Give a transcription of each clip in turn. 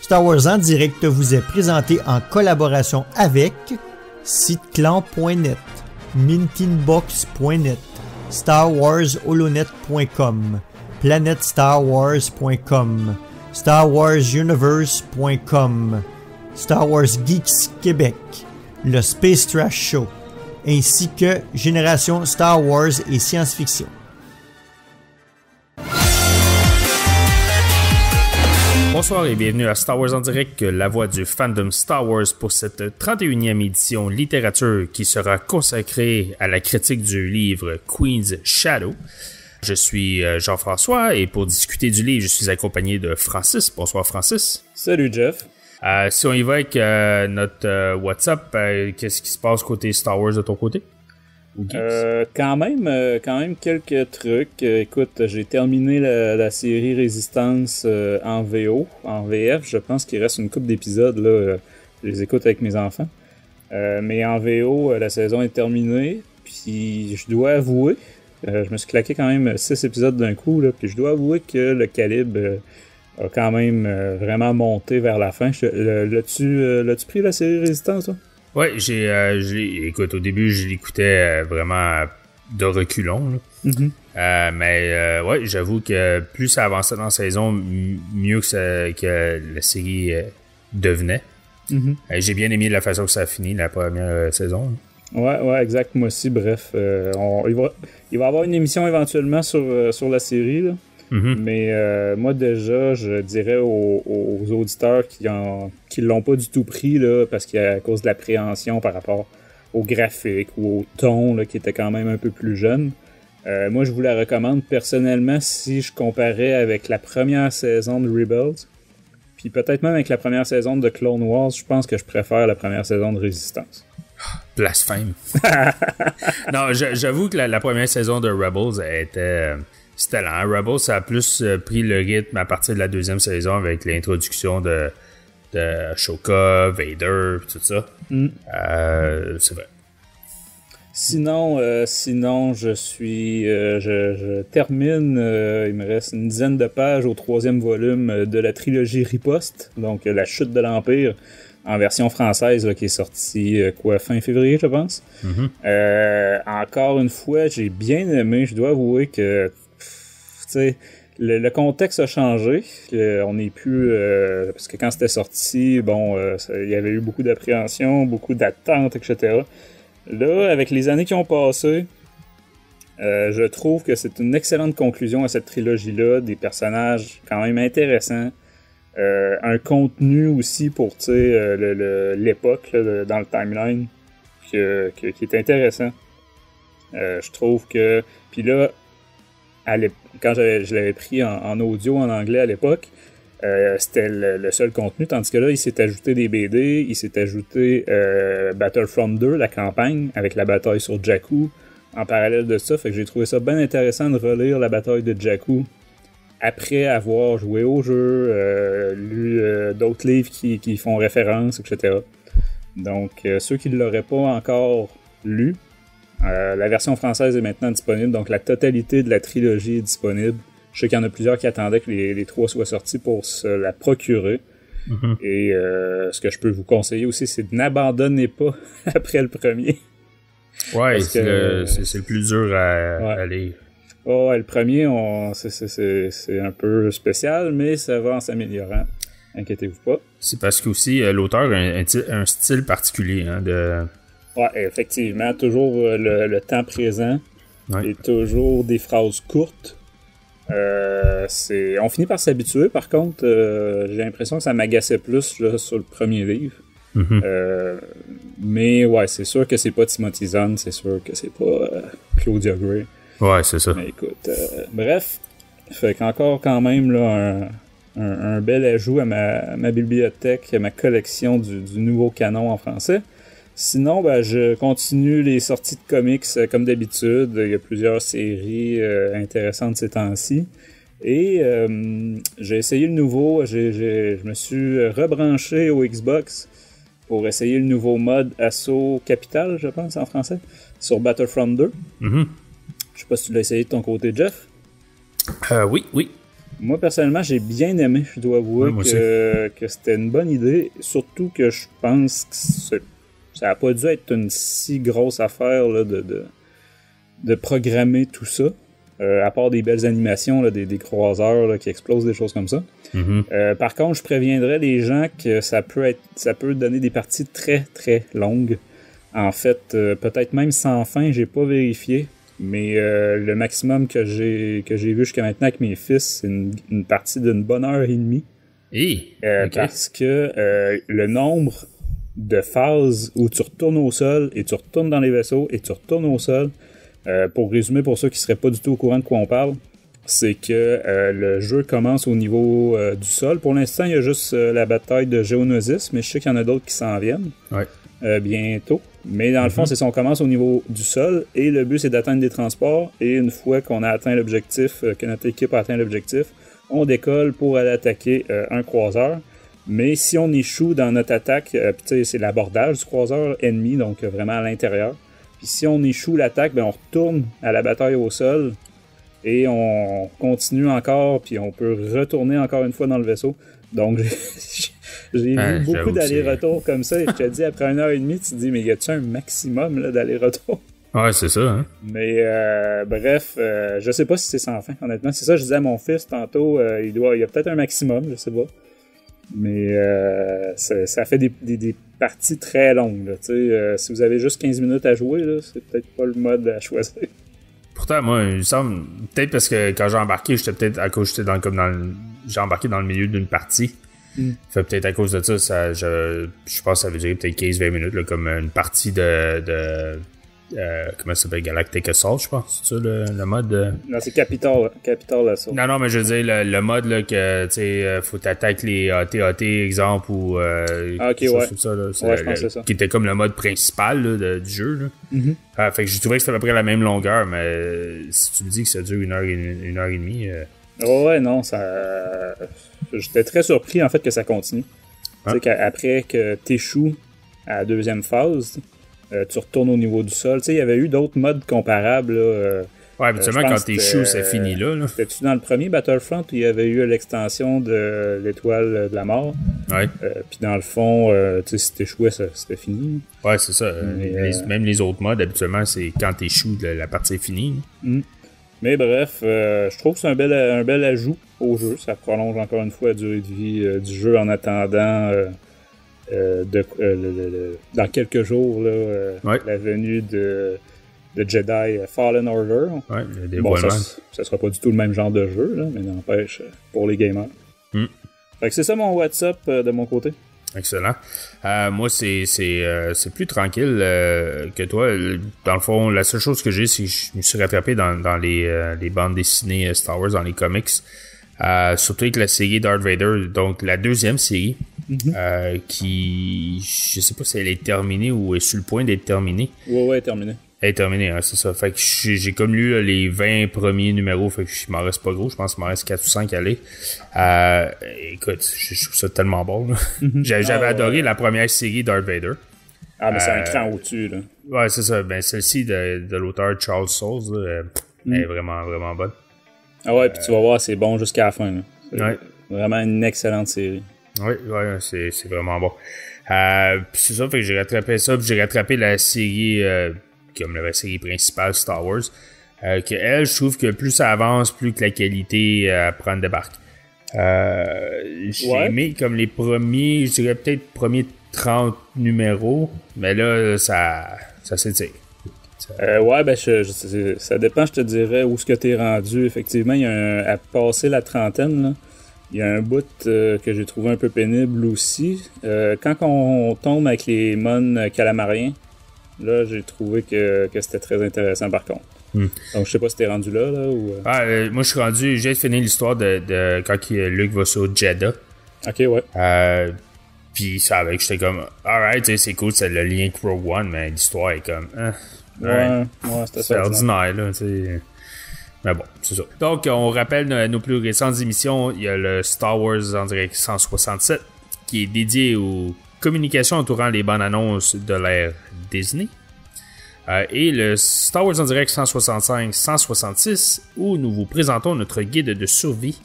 Star Wars en direct vous est présenté en collaboration avec siteclan.net, mintinbox.net, StarWarsHolonet.com, PlanetStarWars.com, StarWarsUniverse.com, Star Wars Geeks Québec, le Space Trash Show, ainsi que Génération Star Wars et Science-Fiction. Bonsoir et bienvenue à Star Wars en direct, la voix du fandom Star Wars pour cette 31e édition littérature qui sera consacrée à la critique du livre Queen's Shadow. Je suis Jean-François et pour discuter du livre, je suis accompagné de Francis. Bonsoir Francis. Salut Jeff. Si on y va avec notre WhatsApp, qu'est-ce qui se passe côté Star Wars de ton côté? Quand même quelques trucs. Écoute, j'ai terminé la série Résistance en VO, en VF. Je pense qu'il reste une couple d'épisodes, là. Je les écoute avec mes enfants. Mais en VO, la saison est terminée. Puis je dois avouer, je me suis claqué quand même 6 épisodes d'un coup, là. Puis je dois avouer que le calibre a quand même vraiment monté vers la fin. L'as-tu pris la série Résistance, toi? Ouais, écoute, au début, je l'écoutais vraiment de reculons. Mm-hmm. Mais ouais, j'avoue que plus ça avançait dans la saison, mieux que la série devenait. Mm-hmm. J'ai bien aimé la façon que ça a fini, la première saison. Ouais, exact. Moi aussi, bref. Il va y avoir une émission éventuellement sur la série, là. Mm-hmm. Mais moi déjà, je dirais aux auditeurs qui l'ont pas du tout pris là, parce qu'à cause de l'appréhension par rapport au graphique ou au ton là, qui était quand même un peu plus jeune. Moi je vous la recommande personnellement si je comparais avec la première saison de Rebels, puis peut-être même avec la première saison de Clone Wars, je pense que je préfère la première saison de Résistance. Blasphème. Non, j'avoue que la première saison de Rebels était... C'était lent. Rebels, ça a plus pris le rythme à partir de la deuxième saison avec l'introduction de Ahsoka, Vader, tout ça. C'est vrai. Sinon, je termine, il me reste une dizaine de pages au 3e volume de la trilogie Riposte, donc La Chute de l'Empire, en version française, là, qui est sortie fin février, je pense. Mm-hmm. Encore une fois, j'ai bien aimé, je dois avouer que le contexte a changé. On n'est plus... parce que quand c'était sorti, il y avait eu beaucoup d'appréhension, beaucoup d'attentes, etc. Là, avec les années qui ont passé, je trouve que c'est une excellente conclusion à cette trilogie-là. Des personnages quand même intéressants. Un contenu aussi pour l'époque là, dans le timeline qui est intéressant. Je trouve que... Puis là, quand je l'avais pris en audio en anglais à l'époque, c'était le seul contenu, tandis que là, il s'est ajouté des BD, il s'est ajouté Battlefront 2, la campagne, avec la bataille sur Jakku, en parallèle de ça, fait que j'ai trouvé ça bien intéressant de relire la bataille de Jakku après avoir joué au jeu, lu d'autres livres qui font référence, etc. Donc, ceux qui ne l'auraient pas encore lu, la version française est maintenant disponible, donc la totalité de la trilogie est disponible. Je sais qu'il y en a plusieurs qui attendaient que les 3 soient sortis pour se la procurer. Mm-hmm. Et ce que je peux vous conseiller aussi, c'est de n'abandonnez pas après le premier. Ouais, c'est le plus dur à lire. Oh, le premier, c'est un peu spécial, mais ça va en s'améliorant. Inquiétez-vous pas. C'est parce qu'aussi l'auteur a un style particulier de... Ouais, effectivement, toujours le temps présent, ouais. Et toujours des phrases courtes. On finit par s'habituer, par contre, j'ai l'impression que ça m'agaçait plus là, sur le premier livre. Mm-hmm. Mais ouais, c'est sûr que c'est pas Timothy Zahn, c'est sûr que c'est pas Claudia Gray. Ouais, c'est ça. Mais écoute, bref, fait qu'encore quand même là, un bel ajout à ma bibliothèque, à ma collection du nouveau canon en français. Sinon, je continue les sorties de comics comme d'habitude. Il y a plusieurs séries intéressantes ces temps-ci. Et j'ai essayé le nouveau. Je me suis rebranché au Xbox pour essayer le nouveau mode Assaut Capital, je pense, en français, sur Battlefront 2. Mm-hmm. Je sais pas si tu l'as essayé de ton côté, Jeff. Oui. Moi, personnellement, j'ai bien aimé. Je dois avouer que c'était une bonne idée. Surtout que je pense que ça n'a pas dû être une si grosse affaire là, de programmer tout ça. À part des belles animations, là, des croiseurs là, qui explosent, des choses comme ça. Par contre, je préviendrais les gens que ça peut donner des parties très, très longues. En fait, peut-être même sans fin, j'ai pas vérifié. Mais le maximum que j'ai vu jusqu'à maintenant avec mes fils, c'est une partie d'une bonne heure et demie. Parce que le nombre de phases où tu retournes au sol et tu retournes dans les vaisseaux et tu retournes au sol, pour résumer pour ceux qui seraient pas du tout au courant de quoi on parle, c'est que le jeu commence au niveau du sol. Pour l'instant, il y a juste la bataille de Geonosis, mais je sais qu'il y en a d'autres qui s'en viennent bientôt. Mais dans le fond, c'est ça, on commence au niveau du sol et le but, c'est d'atteindre des transports. Et une fois qu'on a atteint l'objectif, que notre équipe a atteint l'objectif, on décolle pour aller attaquer un croiseur. Mais si on échoue dans notre attaque, c'est l'abordage du croiseur ennemi, donc vraiment à l'intérieur. Puis si on échoue l'attaque, on retourne à la bataille au sol et on continue encore, puis on peut retourner encore une fois dans le vaisseau. Donc, j'ai vu beaucoup d'allers-retours comme ça, et je te dis, après 1h30, tu te dis, mais y a-tu un maximum là, d'allers-retours? Ouais, c'est ça, hein? Mais bref, je sais pas si c'est sans fin, honnêtement. C'est ça, je disais à mon fils tantôt, il y a peut-être un maximum, je sais pas. Mais ça fait des parties très longues, là, si vous avez juste 15 minutes à jouer, là, c'est peut-être pas le mode à choisir. Pourtant, moi, il me semble, peut-être parce que quand j'ai embarqué, j'ai embarqué dans le milieu d'une partie. Fait peut-être à cause de ça, je pense que ça veut dire peut-être 15-20 minutes, là, comme une partie de comment ça s'appelle, Galactic Assault, je pense. C'est ça le mode? Non, c'est Capital Assault. Non, mais je veux dire, le mode là, que tu sais, faut t'attaquer les AT-AT, exemple, ou comme ça, là. Je pense que c'est ça. Qui était comme le mode principal là, du jeu. Là. Fait que j'ai trouvé que c'était à peu près la même longueur, mais si tu me dis que ça dure une heure et demie... Ouais, non, j'étais très surpris en fait que ça continue. Tu sais qu'après que t'échoues à la deuxième phase, tu retournes au niveau du sol. Tu sais, il y avait eu d'autres modes comparables. Là, habituellement, quand t'échoues, c'est fini là. C'était-tu dans le premier Battlefront où il y avait eu l'extension de l'étoile de la mort? Puis dans le fond, tu sais, si t'échouais, c'était fini. Ouais, c'est ça. Même les autres modes, habituellement, c'est quand t'échoues, la partie est finie. Mais bref, je trouve que c'est un bel ajout au jeu. Ça prolonge encore une fois la durée de vie du jeu en attendant dans quelques jours la venue de Jedi Fallen Order. Ouais, le dévoilement. Ça sera pas du tout le même genre de jeu, là, mais n'empêche pour les gamers. Fait que c'est ça mon WhatsApp de mon côté. Excellent. Moi, c'est plus tranquille que toi. Dans le fond, la seule chose que j'ai, c'est que je me suis rattrapé dans les bandes dessinées Star Wars, dans les comics. Surtout avec la série Darth Vader, donc la deuxième série, qui, je sais pas si elle est terminée ou est sur le point d'être terminée. Ouais, terminée. Elle est terminée, hein, c'est ça. Fait que j'ai comme lu les 20 premiers numéros, fait que il m'en reste pas gros, je pense qu'il m'en reste 4 ou 5 à lire. Écoute, je trouve ça tellement bon, là. J'avais adoré la première série Darth Vader. Ah, mais c'est un cran au-dessus, là. Ouais, c'est ça. Ben, celle-ci de l'auteur Charles Soules, elle est vraiment, vraiment bonne. Ah ouais, puis tu vas voir, c'est bon jusqu'à la fin, là. C'est vraiment une excellente série. Ouais, c'est vraiment bon. Puis c'est ça, fait que j'ai rattrapé ça, puis j'ai rattrapé la série... comme la série principale Star Wars, que elle, je trouve que plus ça avance, plus que la qualité prend de débarque. J'ai aimé comme les premiers, je dirais peut-être premiers 30 numéros, mais là, ça s'étire. Ça dépend, je te dirais, où est-ce que t'es rendu. Effectivement, il y a à passer la trentaine, là, il y a un bout que j'ai trouvé un peu pénible aussi. Quand on tombe avec les Mon calamariens, là, j'ai trouvé que c'était très intéressant par contre. Donc, je sais pas si t'es rendu là ou... moi, je suis rendu... J'ai fini l'histoire de quand Luke va sur Jeddah. Ok, ouais. Puis ça avec, j'étais comme... Alright, c'est cool, c'est le lien avec Rogue One, mais l'histoire est comme... c'était c'est ordinaire, là, t'sais. Mais bon, c'est ça. Donc, on rappelle nos plus récentes émissions. Il y a le Star Wars en direct 167, qui est dédié aux communications entourant les bandes annonces de l'ère Disney. Et le Star Wars en direct 165-166, où nous vous présentons notre guide de survie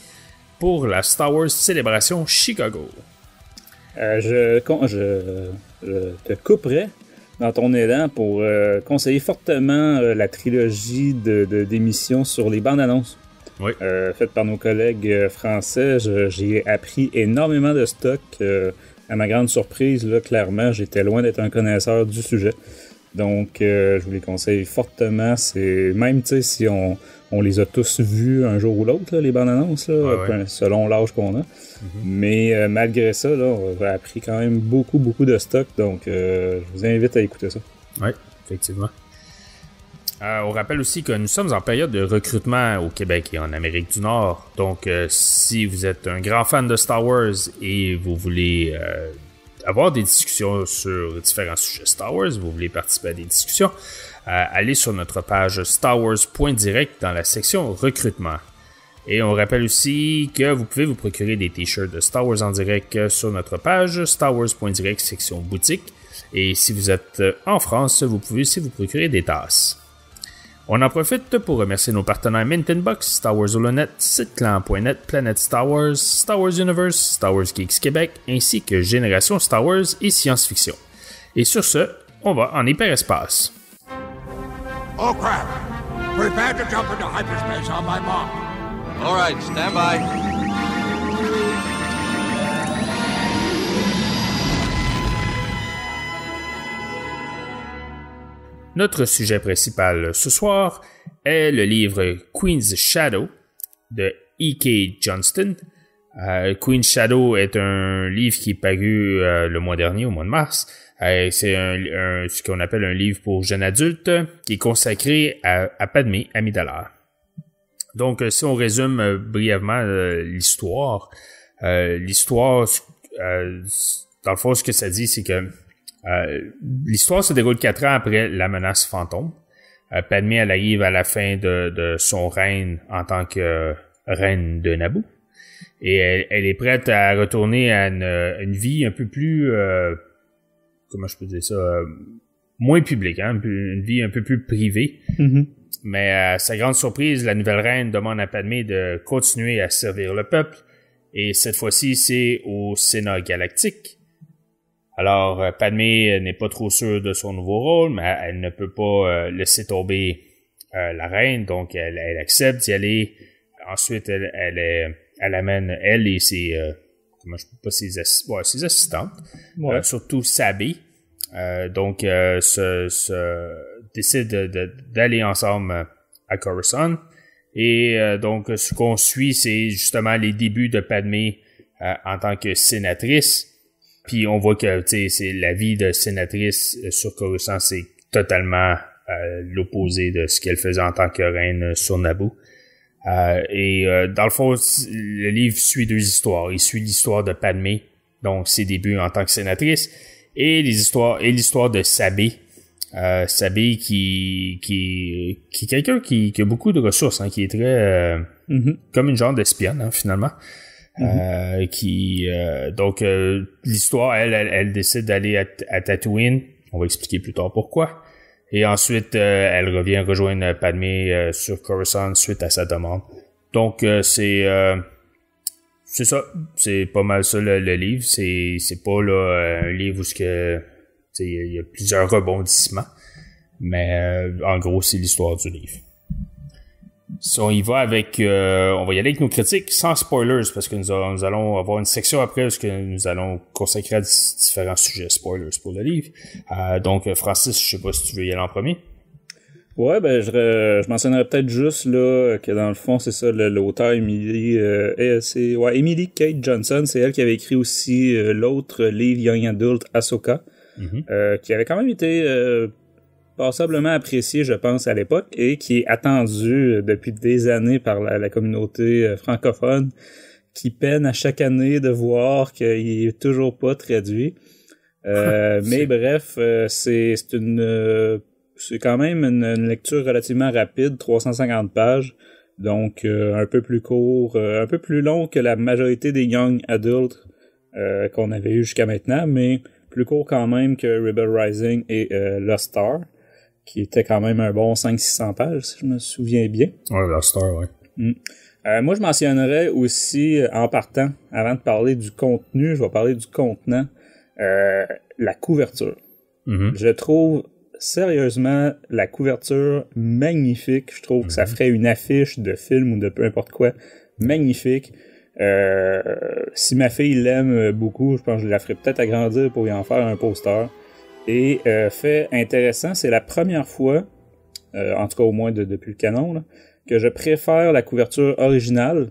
pour la Star Wars Célébration Chicago. Je te couperai dans ton élan pour conseiller fortement la trilogie d'émissions sur les bandes annonces. Oui. Faites par nos collègues français. J'ai appris énormément de stock. À ma grande surprise, là, clairement, j'étais loin d'être un connaisseur du sujet. Donc, je vous les conseille fortement. C'est même, tu sais, si on les a tous vus un jour ou l'autre, là, les bandes annonces, là, selon l'âge qu'on a. Mais malgré ça, là, on a appris quand même beaucoup de stock. Donc, je vous invite à écouter ça. Oui, effectivement. On rappelle aussi que nous sommes en période de recrutement au Québec et en Amérique du Nord. Donc, si vous êtes un grand fan de Star Wars et vous voulez avoir des discussions sur différents sujets Star Wars, vous voulez participer à des discussions, allez sur notre page starwars.direct dans la section recrutement. Et on rappelle aussi que vous pouvez vous procurer des t-shirts de Star Wars en direct sur notre page starwars.direct section boutique. Et si vous êtes en France, vous pouvez aussi vous procurer des tasses. On en profite pour remercier nos partenaires Mintonbox, Star Wars Holonet, SiteClan.net, Planète Star Wars, Star Wars Universe, Star Wars Geeks Québec, ainsi que Génération Star Wars et Science Fiction. Et sur ce, on va en hyperespace. Oh crap! Prepare to jump into hyperspace on my mark. All right, stand by. Notre sujet principal ce soir est le livre Queen's Shadow de E.K. Johnston. Queen's Shadow est un livre qui est paru le mois dernier, au mois de mars. C'est ce qu'on appelle un livre pour jeunes adultes qui est consacré à Padmé Amidala. Donc, si on résume brièvement l'histoire, dans le fond, ce que ça dit, c'est que l'histoire se déroule 4 ans après la menace fantôme. Padmé, elle arrive à la fin de son règne en tant que reine de Naboo. Et elle est prête à retourner à une vie un peu plus... comment je peux dire ça? Moins publique, hein? Une vie un peu plus privée. Mm-hmm. Mais à sa grande surprise, la nouvelle reine demande à Padmé de continuer à servir le peuple. Et cette fois-ci, c'est au Sénat galactique. Alors, Padmé n'est pas trop sûre de son nouveau rôle, mais elle ne peut pas laisser tomber la reine, donc elle accepte d'y aller. Ensuite, elle amène elle et ses assistantes, surtout Sabé. Donc, décide d'aller ensemble à Coruscant. Et donc, ce qu'on suit, c'est justement les débuts de Padmé en tant que sénatrice. Puis on voit que c'est la vie de sénatrice sur Coruscant, c'est totalement l'opposé de ce qu'elle faisait en tant que reine sur Naboo. Dans le fond, le livre suit 2 histoires. Il suit l'histoire de Padmé, donc ses débuts en tant que sénatrice, et l'histoire de Sabé. Sabé qui est quelqu'un qui a beaucoup de ressources, hein, qui est très comme une genre d'espionne, hein, finalement. Donc l'histoire, elle décide d'aller à Tatooine. On va expliquer plus tard pourquoi. Et ensuite, elle revient rejoindre Padmé sur Coruscant suite à sa demande. Donc c'est ça. C'est pas mal ça le livre. C'est pas là un livre où il y a plusieurs rebondissements. Mais en gros, c'est l'histoire du livre. Si on y va on va y aller avec nos critiques sans spoilers, parce que nous allons avoir une section après parce que nous allons consacrer à différents sujets spoilers pour le livre. Donc, Francis, je sais pas si tu veux y aller en premier. Ouais, ben je mentionnerais peut-être juste là que dans le fond, c'est ça, l'auteur Emily Kate Johnson, c'est elle qui avait écrit aussi l'autre livre Young Adult Ahsoka, qui avait quand même été passablement apprécié, je pense, à l'époque, et qui est attendu depuis des années par la communauté francophone, qui peine à chaque année de voir qu'il est toujours pas traduit. Mais bref, c'est quand même une lecture relativement rapide, 350 pages, donc un peu plus court, un peu plus long que la majorité des Young Adults qu'on avait eu jusqu'à maintenant, mais plus court quand même que Rebel Rising et Lost Star, qui était quand même un bon 500-600 pages, si je me souviens bien. Ouais, Lost Star, ouais. Moi, je mentionnerais aussi, en partant, avant de parler du contenu, je vais parler du contenant, la couverture. Mm-hmm. Je trouve sérieusement la couverture magnifique. Je trouve que ça ferait une affiche de film ou de peu importe quoi magnifique. Si ma fille l'aime beaucoup, je pense que je la ferai peut-être agrandir pour y en faire un poster. Et fait intéressant, c'est la première fois, en tout cas au moins depuis le canon, là, que je préfère la couverture originale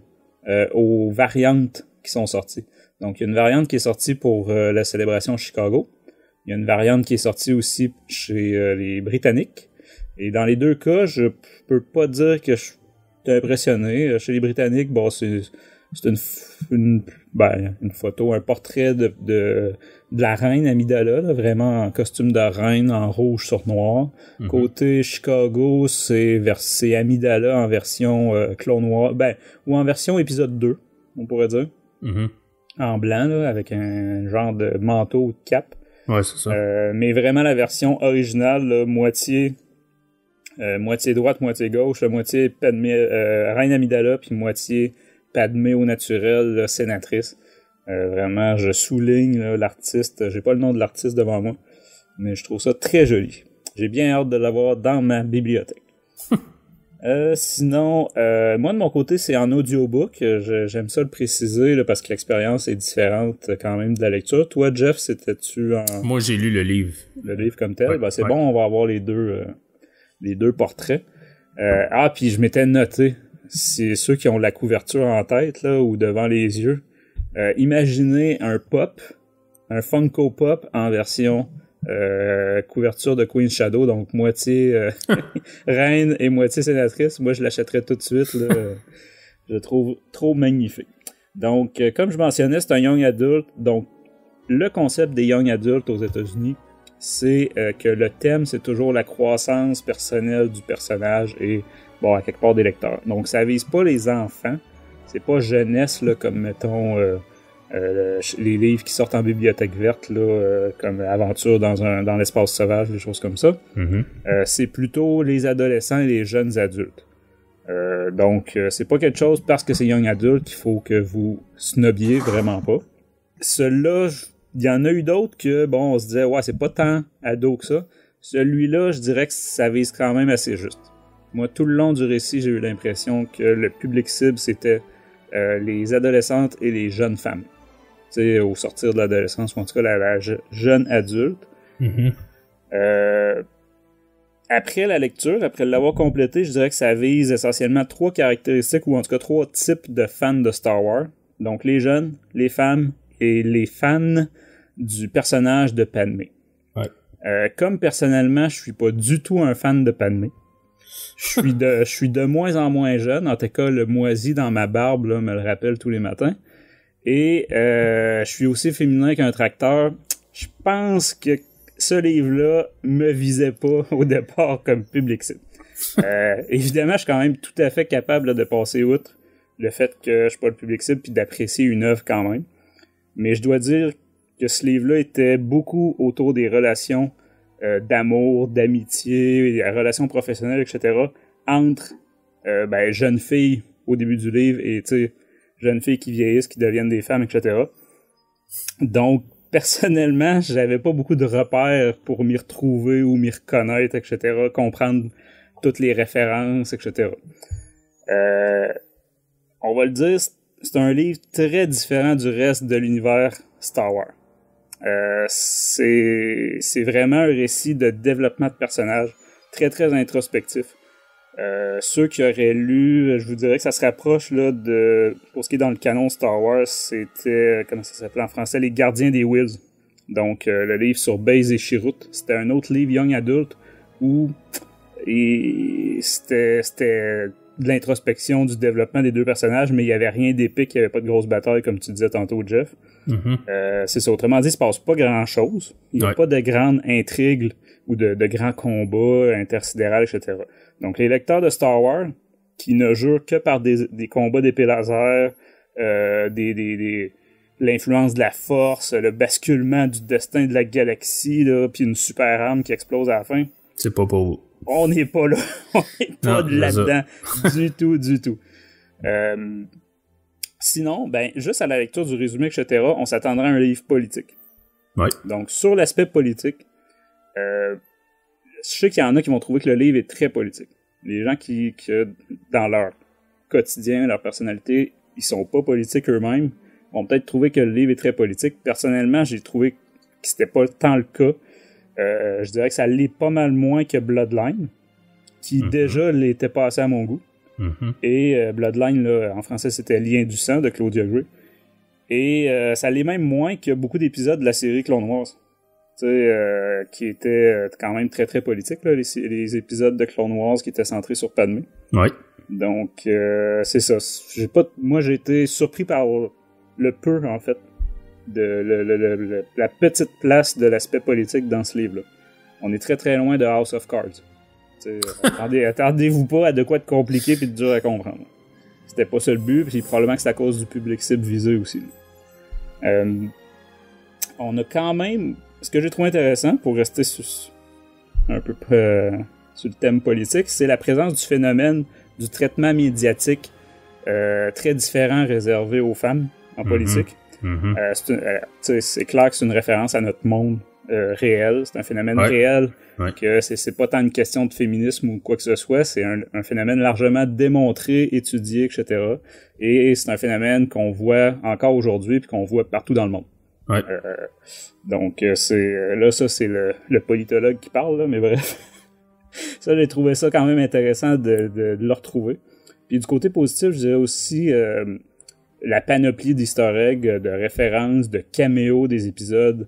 aux variantes qui sont sorties. Donc il y a une variante qui est sortie pour la célébration Chicago. Il y a une variante qui est sortie aussi chez les Britanniques. Et dans les deux cas, je peux pas dire que je suis impressionné. Chez les Britanniques, bon, c'est une photo, un portrait de la reine Amidala, là, vraiment en costume de reine, en rouge sur noir. Mm-hmm. Côté Chicago, c'est Amidala en version Clone Wars, ou en version épisode 2, on pourrait dire. Mm-hmm. En blanc, là, avec un genre de manteau ou de cape. Ouais, c'est ça. Mais vraiment la version originale, là, moitié droite, moitié gauche, moitié Reine Amidala, puis moitié Padmé au naturel, là, sénatrice. Vraiment, je souligne là, l'artiste. J'ai pas le nom de l'artiste devant moi, mais je trouve ça très joli. J'ai bien hâte de l'avoir dans ma bibliothèque. Sinon, moi de mon côté, c'est en audiobook. J'aime ça le préciser là, parce que l'expérience est différente quand même de la lecture. Toi, Jeff, c'était-tu en... Moi, j'ai lu le livre. Le livre comme tel. Ouais, c'est bon, on va avoir les deux portraits. Puis je m'étais noté, c'est ceux qui ont la couverture en tête là ou devant les yeux. Imaginez un Funko Pop en version couverture de Queen's Shadow, donc moitié reine et moitié sénatrice. Moi, je l'achèterais tout de suite. Là. Je le trouve trop magnifique. Donc, comme je mentionnais, c'est un Young Adult. Donc, le concept des Young Adults aux États-Unis, c'est que le thème, c'est toujours la croissance personnelle du personnage et, bon, à quelque part des lecteurs. Donc, ça vise pas les enfants. C'est pas jeunesse, là, comme, mettons... les livres qui sortent en bibliothèque verte là, comme Aventure dans l'espace sauvage, des choses comme ça. Mm-hmm. C'est plutôt les adolescents et les jeunes adultes. Donc c'est pas quelque chose parce que c'est young adult qu'il faut que vous snobiez, vraiment pas. Celui-là, il y en a eu d'autres que bon, on se disait ouais, c'est pas tant ado que ça. Celui-là, je dirais que ça vise quand même assez juste. Moi, tout le long du récit, j'ai eu l'impression que le public cible, c'était les adolescentes et les jeunes femmes. Au sortir de l'adolescence, ou en tout cas la jeune adulte. Mm-hmm. Après la lecture, après l'avoir complété, je dirais que ça vise essentiellement 3 caractéristiques, ou en tout cas 3 types de fans de Star Wars. Donc les jeunes, les femmes et les fans du personnage de Padmé. Ouais. Comme personnellement, je suis pas du tout un fan de Padmé. Je suis de moins en moins jeune. En tout cas, le moisi dans ma barbe là, me le rappelle tous les matins. Et je suis aussi féminin qu'un tracteur. Je pense que ce livre-là me visait pas au départ comme public cible. Évidemment, je suis quand même tout à fait capable là, de passer outre le fait que je suis pas le public cible puis d'apprécier une œuvre quand même. Mais je dois dire que ce livre-là était beaucoup autour des relations d'amour, d'amitié, des relations professionnelles, etc. entre jeunes filles au début du livre et tu sais jeunes filles qui vieillissent, qui deviennent des femmes, etc. Donc, personnellement, j'avais pas beaucoup de repères pour m'y retrouver ou m'y reconnaître, etc., comprendre toutes les références, etc. On va le dire, c'est un livre très différent du reste de l'univers Star Wars. C'est vraiment un récit de développement de personnages très, très introspectif. Ceux qui auraient lu, je vous dirais que ça se rapproche là de, pour ce qui est dans le canon Star Wars, c'était, comment ça s'appelait en français, Les Gardiens des Whills. Donc le livre sur Baze et Chirrut. C'était un autre livre young adult où c'était de l'introspection, du développement des deux personnages, mais il y avait rien d'épique, il y avait pas de grosse bataille comme tu disais tantôt, Jeff. Mm-hmm. C'est ça. Autrement dit, il se passe pas grand chose. Il n'y a pas de grande intrigue ou de grands combats intersidérales, etc. Donc, les lecteurs de Star Wars, qui ne jurent que par des combats d'épée laser, l'influence de la force, le basculement du destin de la galaxie, là, puis une super arme qui explose à la fin. C'est pas pour vous. On n'est pas là. On n'est pas là-dedans. Du tout. Sinon, ben, juste à la lecture du résumé, etc., on s'attendrait à un livre politique. Ouais. Donc, sur l'aspect politique, je sais qu'il y en a qui vont trouver que le livre est très politique. Les gens qui dans leur quotidien, leur personnalité, ils sont pas politiques eux-mêmes, vont peut-être trouver que le livre est très politique. Personnellement, j'ai trouvé que c'était pas tant le cas. Je dirais que ça l'est pas mal moins que Bloodline, qui déjà l'était pas assez à mon goût. Et Bloodline, là, en français, c'était Lien du sang de Claudia Gray. Et ça l'est même moins que beaucoup d'épisodes de la série Clone Wars. Tu sais, qui étaient quand même très très politiques, là, les épisodes de Clone Wars qui étaient centrés sur Padmé. Ouais. Donc, c'est ça. Moi, j'ai été surpris par le peu, en fait, de la petite place de l'aspect politique dans ce livre-là. On est très très loin de House of Cards. Attendez-vous pas à de quoi de compliqué puis de dur à comprendre. C'était pas ça le but, puis probablement que c'est à cause du public cible visé aussi. On a quand même... Ce que j'ai trouvé intéressant, pour rester un peu sur le thème politique, c'est la présence du phénomène du traitement médiatique très différent réservé aux femmes en politique. C'est clair que c'est une référence à notre monde réel, c'est un phénomène réel, que c'est pas tant une question de féminisme ou quoi que ce soit, c'est un phénomène largement démontré, étudié, etc. Et c'est un phénomène qu'on voit encore aujourd'hui puis qu'on voit partout dans le monde. Donc ça c'est le politologue qui parle là, mais bref. Ça, j'ai trouvé ça quand même intéressant de le retrouver. Puis du côté positif, je dirais aussi la panoplie d'easter eggs, de références, de caméos des épisodes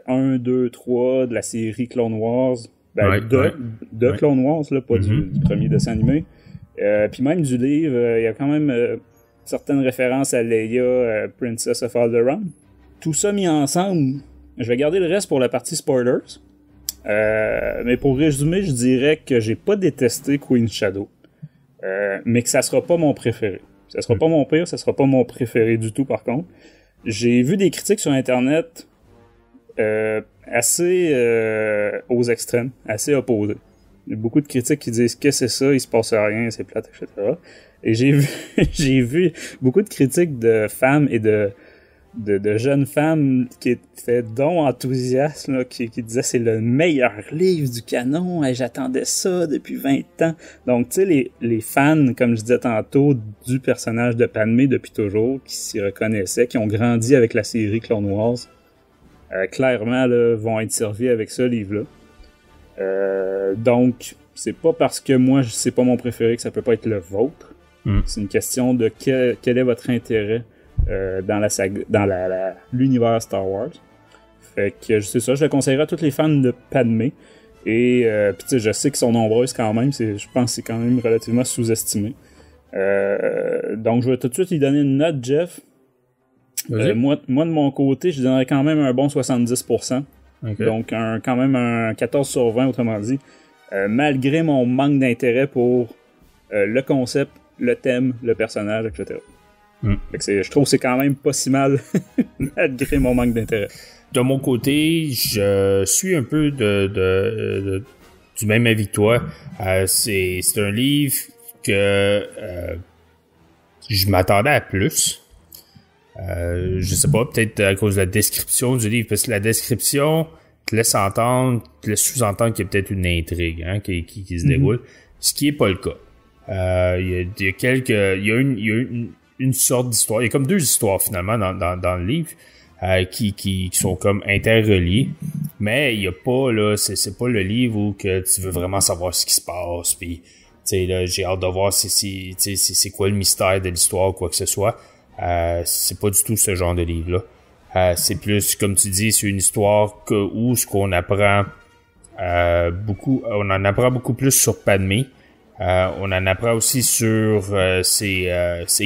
1, 2, 3 de la série Clone Wars. De Clone Wars, là, pas du premier dessin animé. Puis même du livre, il y a quand même certaines références à Leia, Princess of Alderaan. Tout ça mis ensemble, je vais garder le reste pour la partie spoilers. Mais pour résumer, je dirais que j'ai pas détesté Queen Shadow. Mais que ça sera pas mon préféré. Ça sera pas mon pire, ça sera pas mon préféré du tout par contre. J'ai vu des critiques sur internet assez aux extrêmes, assez opposées. Il y a beaucoup de critiques qui disent que c'est ça, il se passe rien, c'est plate, etc. Et j'ai vu beaucoup de critiques de femmes et de jeunes femmes qui étaient donc enthousiastes, là, qui disaient c'est le meilleur livre du canon, et j'attendais ça depuis 20 ans. Donc, tu sais, les fans, comme je disais tantôt, du personnage de Padmé depuis toujours, qui s'y reconnaissaient, qui ont grandi avec la série Clone Wars, clairement, là, vont être servis avec ce livre-là. Donc, c'est pas parce que moi, c'est pas mon préféré que ça peut pas être le vôtre. C'est une question de quel est votre intérêt dans la saga, dans l'univers Star Wars. Fait que c'est ça, je le conseillerais à tous les fans de Padmé. Et puis tu sais, je sais qu'ils sont nombreuses quand même, je pense que c'est quand même relativement sous-estimé. Donc je vais tout de suite lui donner une note, Jeff. Moi de mon côté, je donnerais quand même un bon 70%. Okay. Donc quand même un 14 sur 20, autrement dit. Malgré mon manque d'intérêt pour le concept, le thème, le personnage, etc. Fait que je trouve que c'est quand même pas si mal malgré mon manque d'intérêt. De mon côté, je suis un peu du même avis que toi. C'est un livre que je m'attendais à plus. Je sais pas, peut-être à cause de la description du livre, parce que la description te laisse sous-entendre qu'il y a peut-être une intrigue qui se déroule, ce qui est pas le cas. Il y a une sorte d'histoire. Il y a comme deux histoires finalement dans le livre qui sont comme interreliées. Mais il y a pas là, c'est pas le livre où que tu veux vraiment savoir ce qui se passe. Puis tu sais là, j'ai hâte de voir c'est quoi le mystère de l'histoire ou quoi que ce soit. C'est pas du tout ce genre de livre là. C'est plus comme tu dis, c'est une histoire où ce qu'on apprend on en apprend beaucoup plus sur Padmé. On en apprend aussi sur ses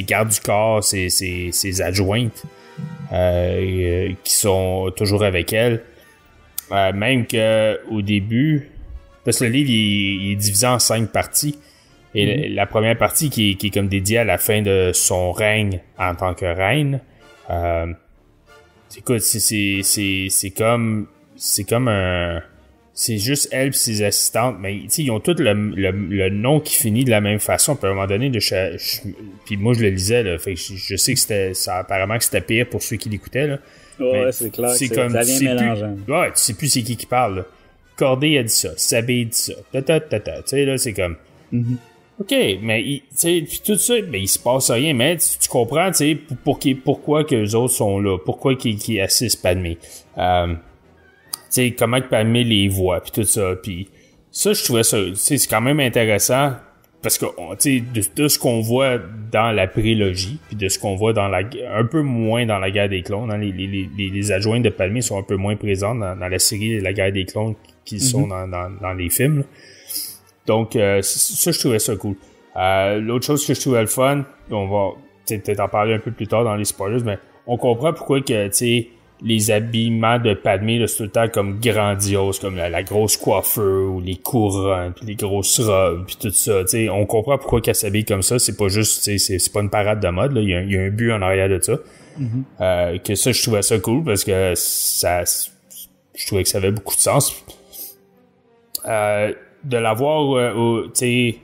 gardes du corps, ses adjointes qui sont toujours avec elle. Même que au début, parce que le livre il est divisé en 5 parties. Et la première partie qui est comme dédiée à la fin de son règne en tant que reine. Écoute, c'est comme c'est juste elle et ses assistantes, mais ils ont tous le nom qui finit de la même façon. Puis à un moment donné, puis moi je le lisais, là, fait que je sais que apparemment que c'était pire pour ceux qui l'écoutaient. Là. Ouais, c'est clair. C'est comme, ça vient mélangeant. Ouais, tu sais plus c'est qui parle. Là. Corday a dit ça, Sabé a dit ça, tu sais là, c'est comme. Mm-hmm. OK, mais tu sais, puis tout ça, mais il se passe rien, mais tu comprends, tu sais, pourquoi que les autres sont là, pourquoi qu'ils assistent Padmé. Tu sais, comment que Padmé les voit, puis tout ça, puis ça, je trouvais ça, tu sais, c'est quand même intéressant, parce que, tu sais, de ce qu'on voit dans la prélogie, puis de ce qu'on voit un peu moins dans la guerre des clones, hein, les adjoints de Padmé sont un peu moins présents dans la série La guerre des clones qu'ils sont dans les films, là. Donc, ça, je trouvais ça cool. L'autre chose que je trouvais le fun, on va peut-être en parler un peu plus tard dans les spoilers, mais on comprend pourquoi que, tu sais, les habillements de Padmé, là, c'est tout le temps comme grandiose, comme la grosse coiffure, ou les couronnes, puis les grosses robes, puis tout ça, tu sais. On comprend pourquoi qu'elle s'habille comme ça. C'est pas juste, tu sais, c'est pas une parade de mode, là. Il y a un but en arrière de ça. Mm-hmm. Que ça, je trouvais ça cool, parce que je trouvais que ça avait beaucoup de sens. De l'avoir, tu sais,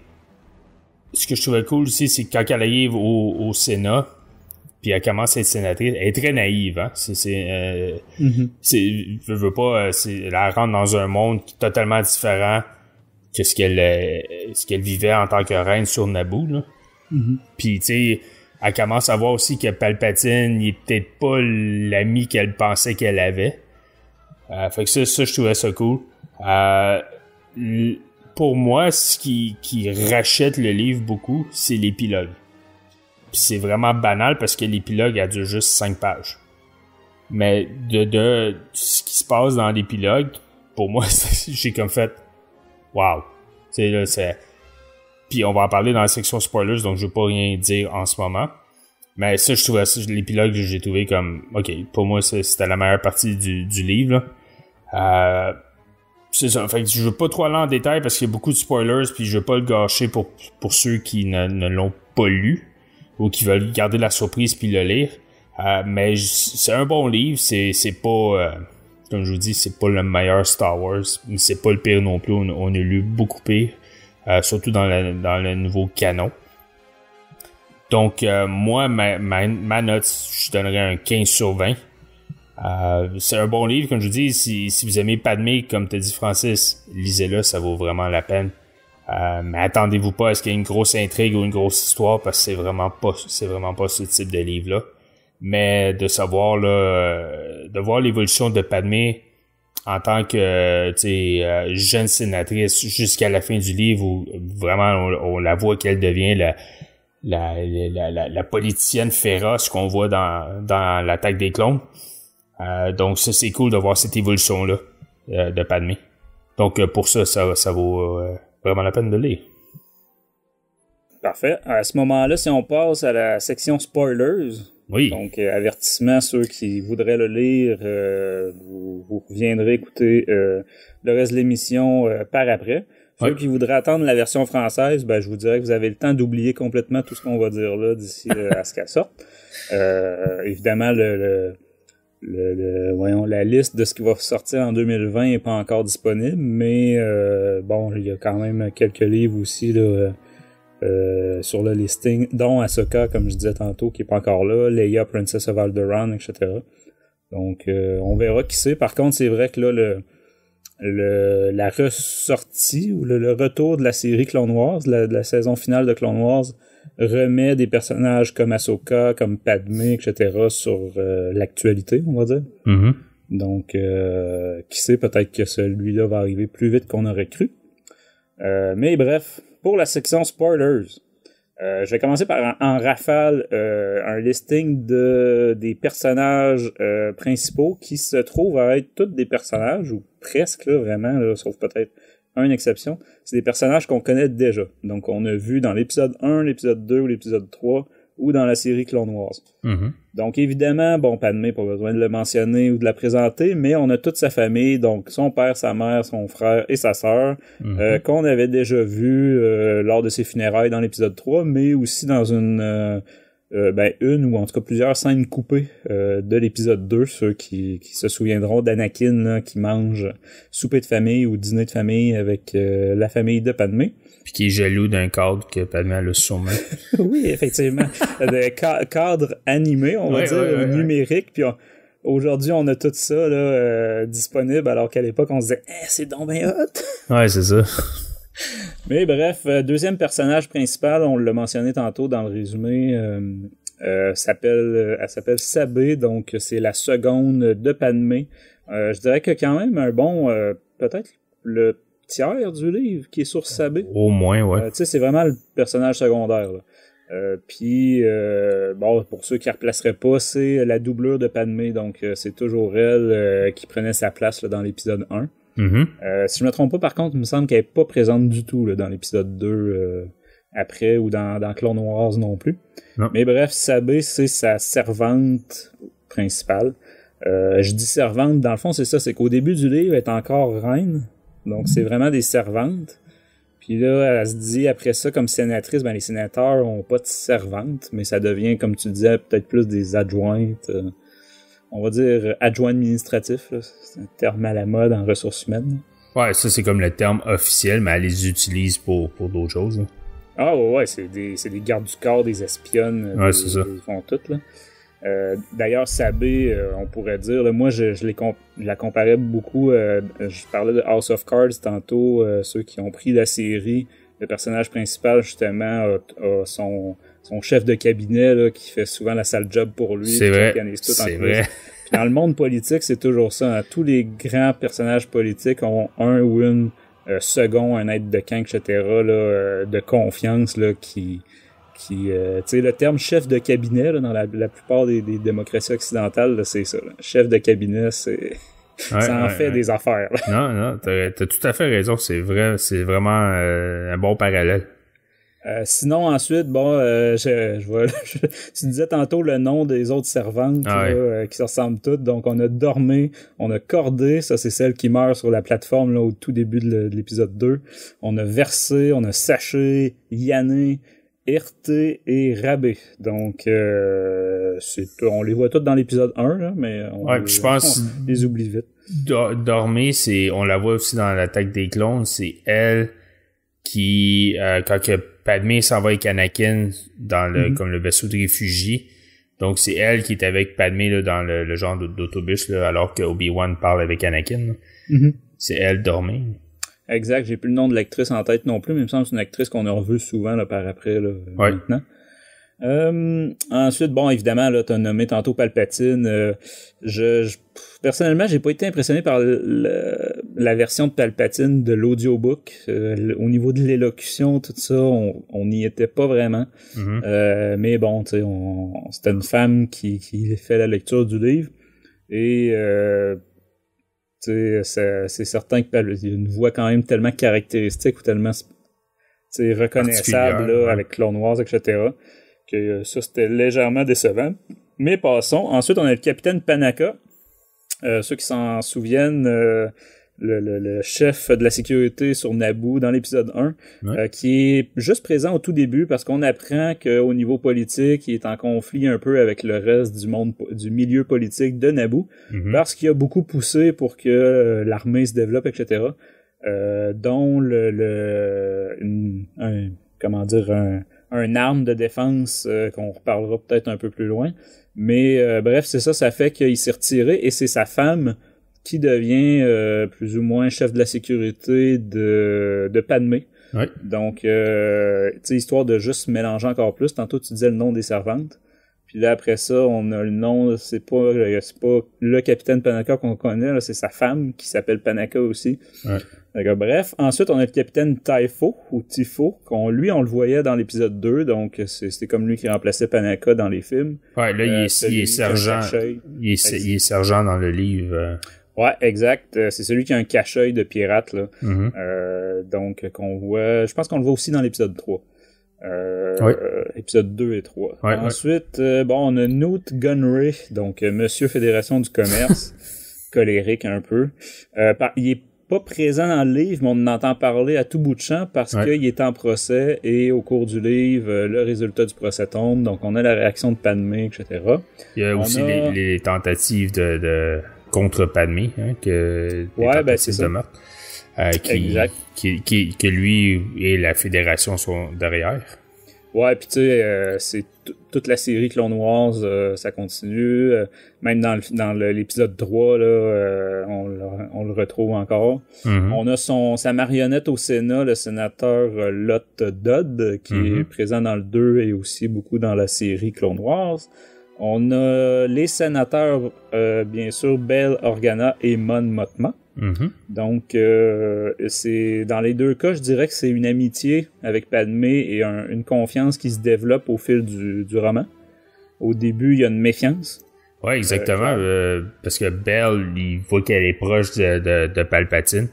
ce que je trouvais cool aussi, c'est que quand elle arrive au Sénat, puis elle commence à être sénatrice, elle est très naïve, hein. Je veux pas, elle rentre dans un monde totalement différent que ce qu'elle vivait en tant que reine sur Naboo, là. Mm-hmm. Puis, tu sais, elle commence à voir aussi que Palpatine, il est peut-être pas l'ami qu'elle pensait qu'elle avait. Fait que ça, je trouvais ça cool. Pour moi, ce qui rachète le livre beaucoup, c'est l'épilogue. Puis c'est vraiment banal parce que l'épilogue a dure juste 5 pages. Mais de ce qui se passe dans l'épilogue, pour moi, j'ai comme fait wow. Tu sais là, c'est. Puis on va en parler dans la section spoilers, donc je veux pas rien dire en ce moment. Mais ça, je trouvais ça, l'épilogue, j'ai trouvé comme OK, pour moi, c'était la meilleure partie du livre, là. C'est ça. Fait que je veux pas trop aller en détail parce qu'il y a beaucoup de spoilers puis je veux pas le gâcher pour ceux qui ne l'ont pas lu ou qui veulent garder la surprise puis le lire. Mais c'est un bon livre. C'est pas, comme je vous dis, c'est pas le meilleur Star Wars. Mais c'est pas le pire non plus. On a lu beaucoup pire. Surtout dans le nouveau canon. Donc, moi, ma note, je donnerais un 15 sur 20. C'est un bon livre, comme je vous dis, si vous aimez Padmé, comme t'as dit Francis, lisez-le, ça vaut vraiment la peine. Mais attendez-vous pas à ce qu'il y ait une grosse intrigue ou une grosse histoire, parce que c'est vraiment pas ce type de livre-là. Mais de savoir, là, de voir l'évolution de Padmé en tant que, jeune sénatrice jusqu'à la fin du livre où vraiment on la voit qu'elle devient la politicienne féroce qu'on voit dans l'Attaque des clones. Donc ça, c'est cool de voir cette évolution-là de Padmé. Donc pour ça vaut vraiment la peine de lire. Parfait. À ce moment-là, si on passe à la section spoilers, oui. Donc avertissement, ceux qui voudraient le lire, vous viendrez écouter le reste de l'émission par après. Ceux qui voudraient attendre la version française, je vous dirais que vous avez le temps d'oublier complètement tout ce qu'on va dire là d'ici à ce qu'elle sorte. Évidemment, la liste de ce qui va sortir en 2020 est pas encore disponible, mais il y a quand même quelques livres aussi là, sur le listing, dont Ahsoka, comme je disais tantôt, qui est pas encore là, Leia, Princess of Alderaan, etc. Donc, on verra qui c'est. Par contre, c'est vrai que là, la ressortie ou le retour de la série Clone Wars, de la saison finale de Clone Wars, remet des personnages comme Ahsoka, comme Padmé, etc. sur l'actualité, on va dire. Mm-hmm. Donc, qui sait, peut-être que celui-là va arriver plus vite qu'on aurait cru. Mais bref, pour la section spoilers, je vais commencer par en rafale un listing des personnages principaux qui se trouvent à être tous des personnages, ou presque, là, vraiment, là, sauf peut-être une exception. C'est des personnages qu'on connaît déjà. Donc, on a vu dans l'épisode 1, l'épisode 2 ou l'épisode 3, ou dans la série Clone Wars. Mm-hmm. Donc, évidemment, Padmé, pas besoin de le mentionner ou de la présenter, mais on a toute sa famille, donc son père, sa mère, son frère et sa sœur, qu'on avait déjà vu lors de ses funérailles dans l'épisode 3, mais aussi dans une une ou en tout cas plusieurs scènes coupées de l'épisode 2, ceux qui se souviendront d'Anakin là, qui mange souper de famille ou dîner de famille avec la famille de Padmé. Puis qui est jaloux d'un cadre que Padmé a le sûrement. Oui, effectivement. Des cadres animés, on va dire, numériques. Puis aujourd'hui, on a tout ça là, disponible, alors qu'à l'époque, on se disait « c'est donc bien hot! » Ouais, c'est ça. Mais bref, deuxième personnage principal, on l'a mentionné tantôt dans le résumé, elle s'appelle Sabé, donc c'est la seconde de Padmé. Je dirais que quand même un bon, peut-être le tiers du livre qui est sur Sabé. Au moins, ouais. Tu sais, c'est vraiment le personnage secondaire. Puis, pour ceux qui ne replaceraient pas, c'est la doublure de Padmé, donc c'est toujours elle qui prenait sa place là, dans l'épisode 1. Mm-hmm. Si je me trompe pas, par contre, il me semble qu'elle n'est pas présente du tout là, dans l'épisode 2 après ou dans Clone Wars non plus. Non. Mais bref, Sabé, c'est sa servante principale. Je dis servante, dans le fond, c'est ça, c'est qu'au début du livre, elle est encore reine. Donc, c'est vraiment des servantes. Puis là, elle se dit, après ça, comme sénatrice, les sénateurs ont pas de servantes, mais ça devient, comme tu disais, peut-être plus des adjointes. On va dire adjoint administratif, là. C'est un terme à la mode en ressources humaines. Ouais, ça c'est comme le terme officiel, mais elle les utilise pour d'autres choses. Là. Ah ouais, c'est des gardes du corps, des espionnes. Ouais, c'est ça. Ils font tout, là. D'ailleurs, Sabé, on pourrait dire, là, moi je la comparais beaucoup, je parlais de House of Cards tantôt, ceux qui ont pris la série, le personnage principal justement a son chef de cabinet là, qui fait souvent la sale job pour lui. C'est vrai, c'est vrai. Puis dans le monde politique, c'est toujours ça, hein. Tous les grands personnages politiques ont un ou une second, un aide de camp, etc., là, de confiance là, qui tu sais, le terme chef de cabinet là, dans la plupart des démocraties occidentales, là, c'est ça. Là. Chef de cabinet, c'est ça en fait des affaires. Là. Non, t'as tout à fait raison. C'est vrai, c'est vraiment un bon parallèle. Sinon, ensuite, tu disais tantôt le nom des autres servantes là, qui se ressemblent toutes. Donc, on a Dormé, on a Cordé, ça c'est celle qui meurt sur la plateforme là, au tout début de l'épisode 2. On a Versé, on a Saché, Yanné, Hirté et Rabé. Donc, on les voit toutes dans l'épisode 1, là, mais on les oublie vite. Dormé, on la voit aussi dans l'attaque des clones, c'est elle qui, quand que Padmé s'en va avec Anakin dans comme le vaisseau de réfugiés, donc c'est elle qui est avec Padmé là, dans le genre d'autobus là, alors que Obi-Wan parle avec Anakin. C'est elle, Dormé. Exact, j'ai plus le nom de l'actrice en tête non plus, mais il me semble que c'est une actrice qu'on a revue souvent là, par après là, maintenant. Ensuite, évidemment, là, t'as nommé tantôt Palpatine. Personnellement, j'ai pas été impressionné par la version de Palpatine de l'audiobook. Au niveau de l'élocution, tout ça, on n'y était pas vraiment. Mais bon, tu sais, c'était une femme qui fait la lecture du livre. Et c'est certain qu'il y a une voix quand même tellement caractéristique ou tellement reconnaissable là, avec Clone Wars, etc., que ça, c'était légèrement décevant. Mais passons. Ensuite, on a le capitaine Panaka. Ceux qui s'en souviennent, le chef de la sécurité sur Naboo dans l'épisode 1, qui est juste présent au tout début parce qu'on apprend qu'au niveau politique, il est en conflit un peu avec le reste du milieu politique de Naboo, parce qu'il a beaucoup poussé pour que l'armée se développe, etc., dont un arme de défense qu'on reparlera peut-être un peu plus loin. Mais bref, c'est ça fait qu'il s'est retiré et c'est sa femme qui devient plus ou moins chef de la sécurité de Padmé. Ouais. Donc, tu sais, histoire de juste mélanger encore plus. Tantôt, tu disais le nom des servantes. Puis là, après ça, on a le nom, c'est pas le capitaine Panaka qu'on connaît, là, c'est sa femme qui s'appelle Panaka aussi. Ouais. Donc, bref, ensuite, on a le capitaine Typho, ou Tifo, on le voyait dans l'épisode 2, donc c'était comme lui qui remplaçait Panaka dans les films. Ouais, là, il est sergent. Il est sergent dans le livre. Ouais, exact. C'est celui qui a un cache-œil de pirate, là. Donc, qu'on voit, je pense qu'on le voit aussi dans l'épisode 3. Épisode 2 et 3. Ouais, ensuite, on a Newt Gunray, donc Monsieur Fédération du Commerce, colérique un peu. Il est pas présent dans le livre, mais on en entend parler à tout bout de champ parce qu'il est en procès et au cours du livre, le résultat du procès tombe. Donc, on a la réaction de Padmé, etc. Il y a aussi les tentatives de contre Padmé, que c'est ça. de meurtre, que lui et la Fédération sont derrière. Ouais, puis tu sais, c'est toute la série Clone Wars, ça continue. Même dans l'épisode 3, là, on le retrouve encore. Mm-hmm. On a sa marionnette au Sénat, le sénateur Lot Dodd, qui est présent dans le 2 et aussi beaucoup dans la série Clone Wars. On a les sénateurs, bien sûr, Bail Organa et Mon Mothma. Mm-hmm. Donc, c'est dans les deux cas, je dirais que c'est une amitié avec Padmé et une confiance qui se développe au fil du roman. Au début, il y a une méfiance. Ouais, exactement, parce que Belle, il voit qu'elle est proche de Palpatine.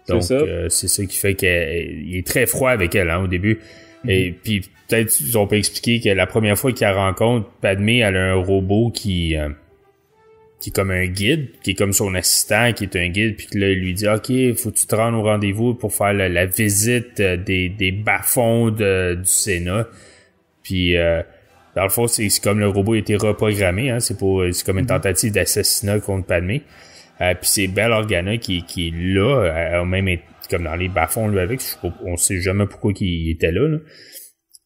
Donc, c'est ça qui fait qu'il est très froid avec elle, au début. Mm-hmm. Et puis, peut-être, on peut expliquer que la première fois qu'il la rencontre, Padmé, elle a un robot qui est comme un guide, qui est comme son assistant, qui est un guide, puis que là, il lui dit « OK, faut que tu te rendes au rendez-vous pour faire la visite des bas-fonds du Sénat. » Puis, dans le fond, c'est comme le robot a été reprogrammé, c'est comme une tentative d'assassinat contre Padmé. Puis c'est Bail Organa qui est là, elle a même été comme dans les bas-fonds, lui, avec. On sait jamais pourquoi il était là.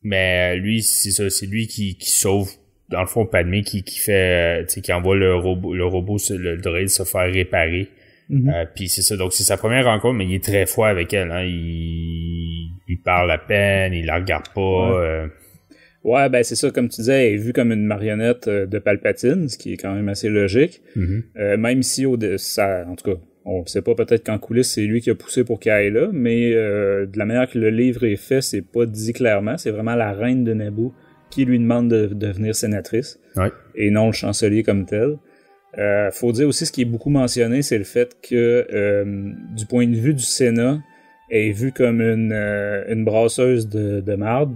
Mais lui, c'est ça, c'est lui qui sauve dans le fond, Padmé qui fait, qui envoie le robot, le droïde se faire réparer. Mm-hmm. Puis c'est ça. Donc c'est sa première rencontre, mais il est très froid avec elle. Il parle à peine, il la regarde pas. Ouais, ben c'est ça, comme tu disais, elle est vue comme une marionnette de Palpatine, ce qui est quand même assez logique. Mm-hmm. Même si en tout cas, on sait pas, peut-être qu'en coulisses, c'est lui qui a poussé pour qu'elle aille là, mais de la manière que le livre est fait, c'est pas dit clairement. C'est vraiment la reine de Naboo qui lui demande de devenir sénatrice, et non le chancelier comme tel. Faut dire aussi, ce qui est beaucoup mentionné, c'est le fait que du point de vue du Sénat, elle est vue comme une brasseuse de marde.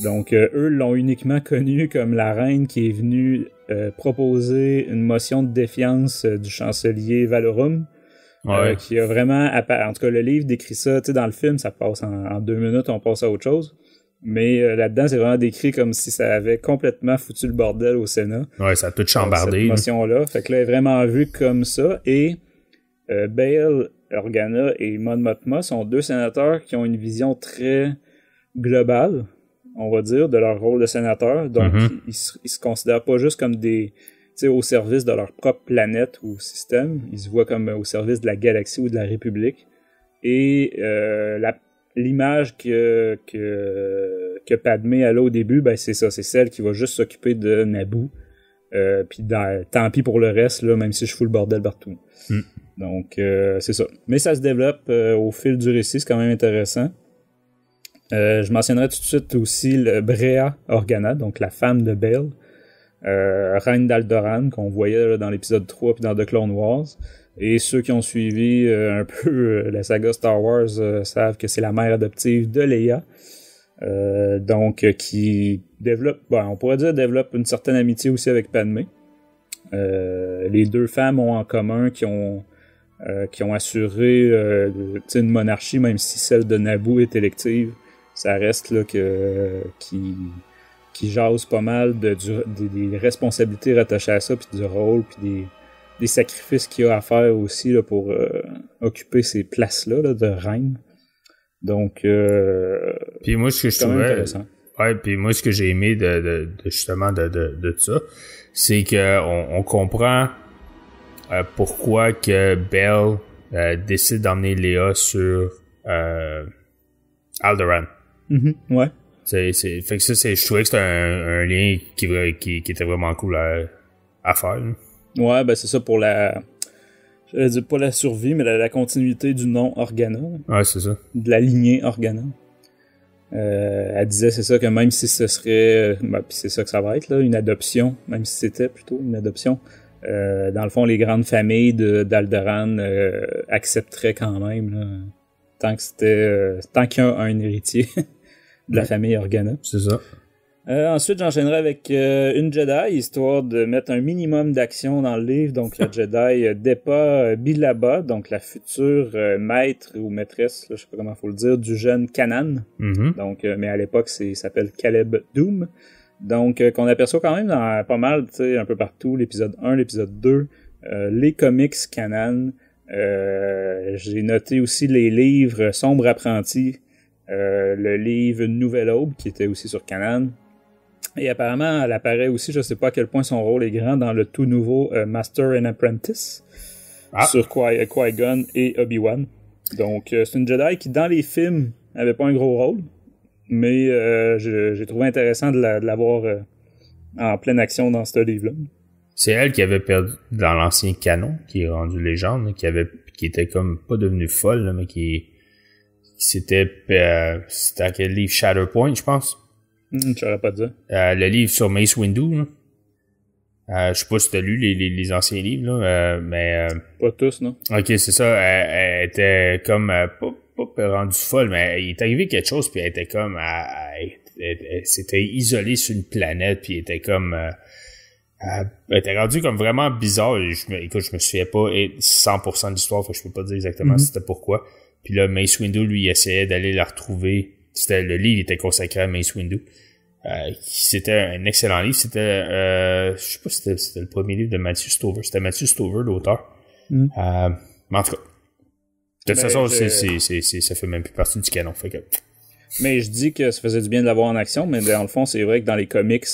Donc eux l'ont uniquement connue comme la reine qui est venue proposer une motion de défiance du chancelier Valorum, qui a vraiment... En tout cas, le livre décrit ça, tu sais, dans le film, ça passe en 2 minutes, on passe à autre chose. Mais là-dedans, c'est vraiment décrit comme si ça avait complètement foutu le bordel au Sénat. Ouais, ça a tout chambardé. Cette motion-là. Fait que là, elle est vraiment vue comme ça. Et Bail Organa et Mon Mothma sont 2 sénateurs qui ont une vision très globale, on va dire, de leur rôle de sénateur. Donc, ils se considèrent pas juste comme au service de leur propre planète ou système. Ils se voient comme au service de la galaxie ou de la République. Et l'image que Padmé a là au début, ben c'est ça, c'est celle qui va juste s'occuper de Naboo. Puis tant pis pour le reste, là, même si je fous le bordel partout. Donc, c'est ça. Mais ça se développe au fil du récit, c'est quand même intéressant. Je mentionnerai tout de suite aussi le Brea Organa, donc la femme de Bail, reine d'Alderaan, qu'on voyait là, dans l'épisode 3 puis dans The Clone Wars. Et ceux qui ont suivi un peu la saga Star Wars savent que c'est la mère adoptive de Leia. Donc, qui développe, on pourrait dire, développe une certaine amitié aussi avec Padmé. Les 2 femmes ont en commun qui ont assuré une monarchie, même si celle de Naboo est élective. Ça reste là qui jase pas mal des responsabilités rattachées à ça, puis du rôle, puis des sacrifices qu'il y a à faire aussi là, pour occuper ces places-là là, de reine. Donc, puis moi, ce que je trouvais, puis moi, ce que j'ai aimé de justement de ça, c'est que on comprend pourquoi que Bail décide d'emmener Léa sur Alderaan. Mm-hmm, ouais. Fait que ça, je trouvais que c'était un lien qui était vraiment cool à faire. Là. Ouais, ben c'est ça pour j'allais dire pas la survie, mais la continuité du nom Organa. Ouais, c'est ça. De la lignée Organa. Elle disait, c'est ça, que même si ce serait, puis c'est ça que ça va être, là, une adoption, même si c'était plutôt une adoption, dans le fond, les grandes familles d'Alderaan accepteraient quand même, là, tant qu'il y a un héritier de la famille Organa. C'est ça. Ensuite, j'enchaînerai avec une Jedi, histoire de mettre un minimum d'action dans le livre. Donc, la Jedi Depa Billaba, donc la future maître ou maîtresse, là, je sais pas comment faut le dire, du jeune Kanan. Donc, mais à l'époque, il s'appelle Caleb Dume. Donc, qu'on aperçoit quand même dans pas mal, tu sais, un peu partout, l'épisode 1, l'épisode 2, les comics Kanan. J'ai noté aussi les livres Sombre Apprenti, le livre Une Nouvelle Aube, qui était aussi sur Kanan. Et apparemment, elle apparaît aussi, je sais pas à quel point son rôle est grand, dans le tout nouveau Master and Apprentice, sur Qui-Gon et Obi-Wan. Donc, c'est une Jedi qui, dans les films, avait pas un gros rôle. Mais j'ai trouvé intéressant de l'avoir en pleine action dans ce livre-là. C'est elle qui avait perdu dans l'ancien canon, qui est rendu légende, qui était comme pas devenue folle, là, mais c'était à quel livre? Shatterpoint, je pense. Je saurais pas dire. Le livre sur Mace Windu, là. Je sais pas si t'as lu les anciens livres, là, mais... Pas tous, non? Ok, c'est ça. Elle était comme... pas rendue folle, mais il est arrivé quelque chose, puis elle était comme... Elle s'était isolée sur une planète, puis elle était comme... elle était rendue comme vraiment bizarre. Écoute, je me souviens pas 100% de l'histoire, fait que je peux pas dire exactement c'était pourquoi. Puis là, Mace Windu, lui, essayait d'aller la retrouver. Le livre était consacré à Mace Windu. C'était un excellent livre. C'était, je sais pas si c'était le premier livre de Matthew Stover. C'était Matthew Stover, l'auteur. Mais en tout cas, de toute façon, ça fait même plus partie du canon. Fait que... Mais je dis que ça faisait du bien de l'avoir en action, mais dans le fond, c'est vrai que dans les comics,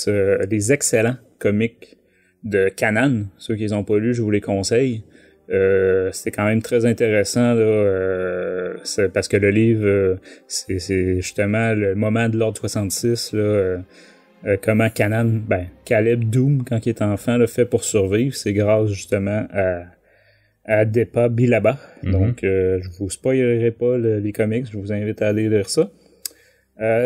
les excellents comics de Kanan, ceux qui les ont pas lus, je vous les conseille. C'est quand même très intéressant là, parce que le livre c'est justement le moment de l'ordre 66 là, comment Caleb Dume quand il est enfant le fait pour survivre, c'est grâce justement à Depa Billaba. Donc je vous spoilerai pas les comics, je vous invite à aller lire ça.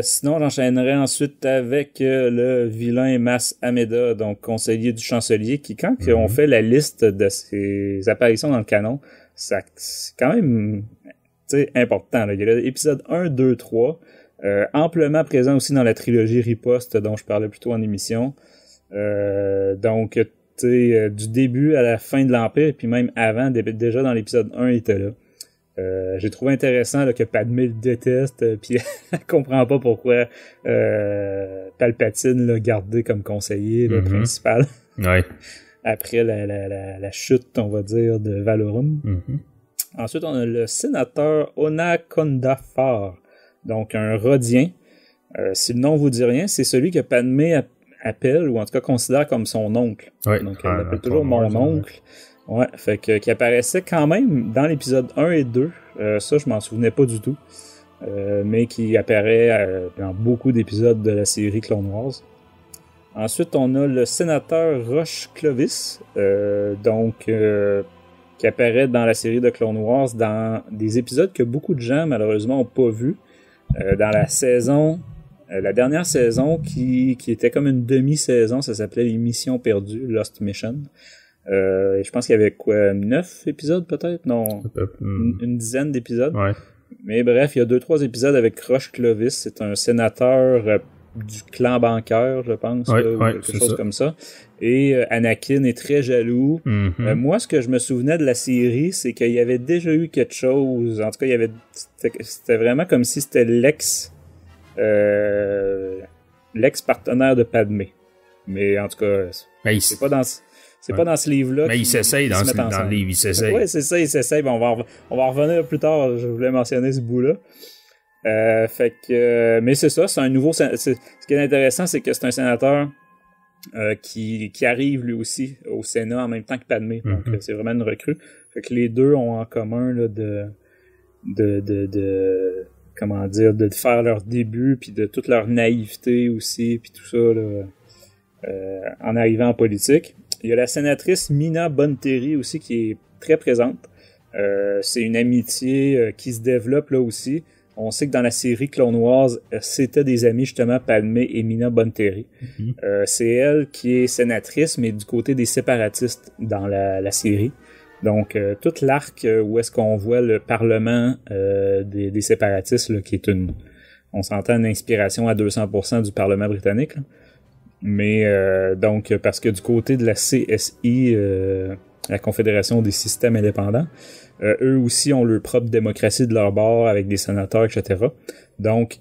Sinon, j'enchaînerai ensuite avec le vilain Mas Amedda, donc conseiller du chancelier, qui, quand on fait la liste de ses apparitions dans le canon, c'est quand même important. Là. Il y a l'épisode 1, 2, 3, amplement présent aussi dans la trilogie Riposte dont je parlais plus tôt en émission. Donc, du début à la fin de l'Empire, et puis même avant, déjà dans l'épisode 1, il était là. J'ai trouvé intéressant là, que Padmé le déteste, puis elle comprend pas pourquoi Palpatine l'a gardé comme conseiller principal. Ouais. Après la chute, on va dire, de Valorum. Ensuite, on a le sénateur Onakondafar, donc un Rhodien. Si le nom vous dit rien, c'est celui que Padmé appelle, ou en tout cas considère comme son oncle. Ouais. Donc elle l'appelle toujours mon oncle. Ouais, fait que qui apparaissait quand même dans l'épisode 1 et 2. Ça, je m'en souvenais pas du tout. Mais qui apparaît dans beaucoup d'épisodes de la série Clone Wars. Ensuite, on a le sénateur Roche Clovis, qui apparaît dans la série de Clone Wars dans des épisodes que beaucoup de gens, malheureusement, ont pas vus. Dans la saison... la dernière saison, qui était comme une demi-saison, ça s'appelait Les Missions Perdues, Lost Mission. Je pense qu'il y avait 9 épisodes peut-être? Non, une dizaine d'épisodes. Ouais. Mais bref, il y a 2-3 épisodes avec Roche Clovis. C'est un sénateur du clan bancaire, je pense, ou quelque chose comme ça. Et Anakin est très jaloux. Moi, ce que je me souvenais de la série, c'est qu'il y avait déjà eu quelque chose. En tout cas, c'était vraiment comme si c'était l'ex-partenaire de Padmé. Mais en tout cas, c'est pas dans... C'est pas dans ce livre-là. Mais il s'essaye dans le livre, il s'essaye. Oui, c'est ça, il s'essaye. On va revenir plus tard. Je voulais mentionner ce bout-là. Mais c'est ça, c'est un nouveau... Ce qui est intéressant, c'est que c'est un sénateur qui arrive lui aussi au Sénat en même temps que Padmé. Donc, c'est vraiment une recrue. Fait que les deux ont en commun là, comment dire, de faire leur début, puis de toute leur naïveté aussi, puis tout ça, là, en arrivant en politique. Il y a la sénatrice Mina Bonteri aussi qui est très présente. C'est une amitié qui se développe là aussi. On sait que dans la série Clone Wars, c'était des amis justement Padmé et Mina Bonteri. C'est elle qui est sénatrice, mais du côté des séparatistes dans la série. Donc, tout l'arc où est-ce qu'on voit le parlement des séparatistes, là, qui est on s'entend une inspiration à 200% du Parlement britannique. Là. Mais donc, parce que du côté de la CSI, la Confédération des systèmes indépendants, eux aussi ont leur propre démocratie de leur bord avec des sénateurs, etc. Donc,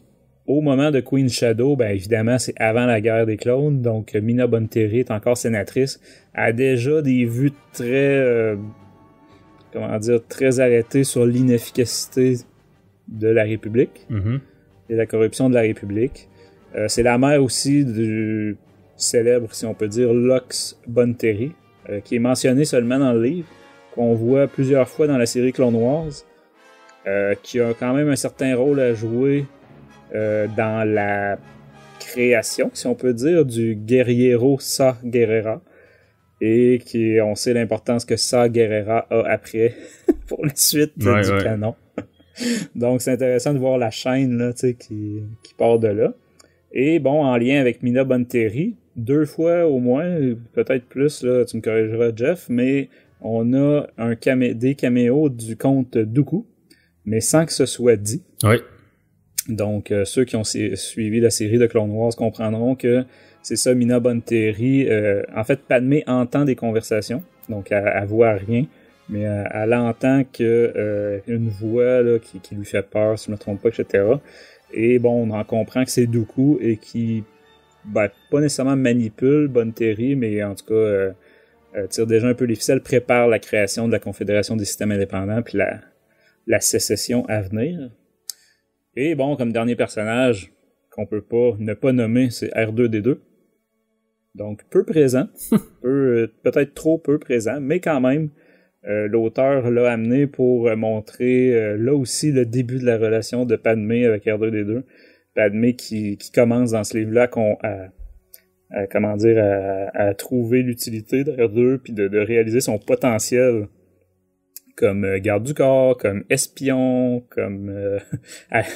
au moment de Queen Shadow, ben évidemment, c'est avant la guerre des clones. Donc, Mina Bonteri est encore sénatrice. Elle a déjà des vues très, très arrêtées sur l'inefficacité de la République et la corruption de la République. C'est la mère aussi du célèbre, si on peut dire, Lox Bonteri, qui est mentionné seulement dans le livre, qu'on voit plusieurs fois dans la série Clone Wars, qui a quand même un certain rôle à jouer dans la création, si on peut dire, du guerriero Saw Gerrera, et on sait l'importance que Saw Gerrera a après pour la suite du canon. Donc c'est intéressant de voir la chaîne là, qui part de là. Et bon, en lien avec Mina Bonteri, 2 fois au moins, peut-être plus, là, tu me corrigeras Jeff, mais on a des caméos du comte Dooku, mais sans que ce soit dit. Oui. Donc, ceux qui ont suivi la série de Clone Wars comprendront que c'est ça, Mina Bonteri. En fait, Padmé entend des conversations, donc elle voit rien, mais elle entend que une voix là, qui lui fait peur, si je ne me trompe pas, etc. Et bon, on en comprend que c'est Dooku et qui, pas nécessairement manipule Bonteri, mais en tout cas tire déjà un peu les ficelles, prépare la création de la Confédération des systèmes indépendants puis la sécession à venir. Et bon, comme dernier personnage qu'on peut pas ne pas nommer, c'est R2D2. Donc, peu présent, peut-être trop peu présent, mais quand même, l'auteur l'a amené pour montrer là aussi le début de la relation de Padmé avec R2D2. Padmé qui commence dans ce livre-là à trouver l'utilité de R2 puis de réaliser son potentiel comme garde du corps, comme espion, comme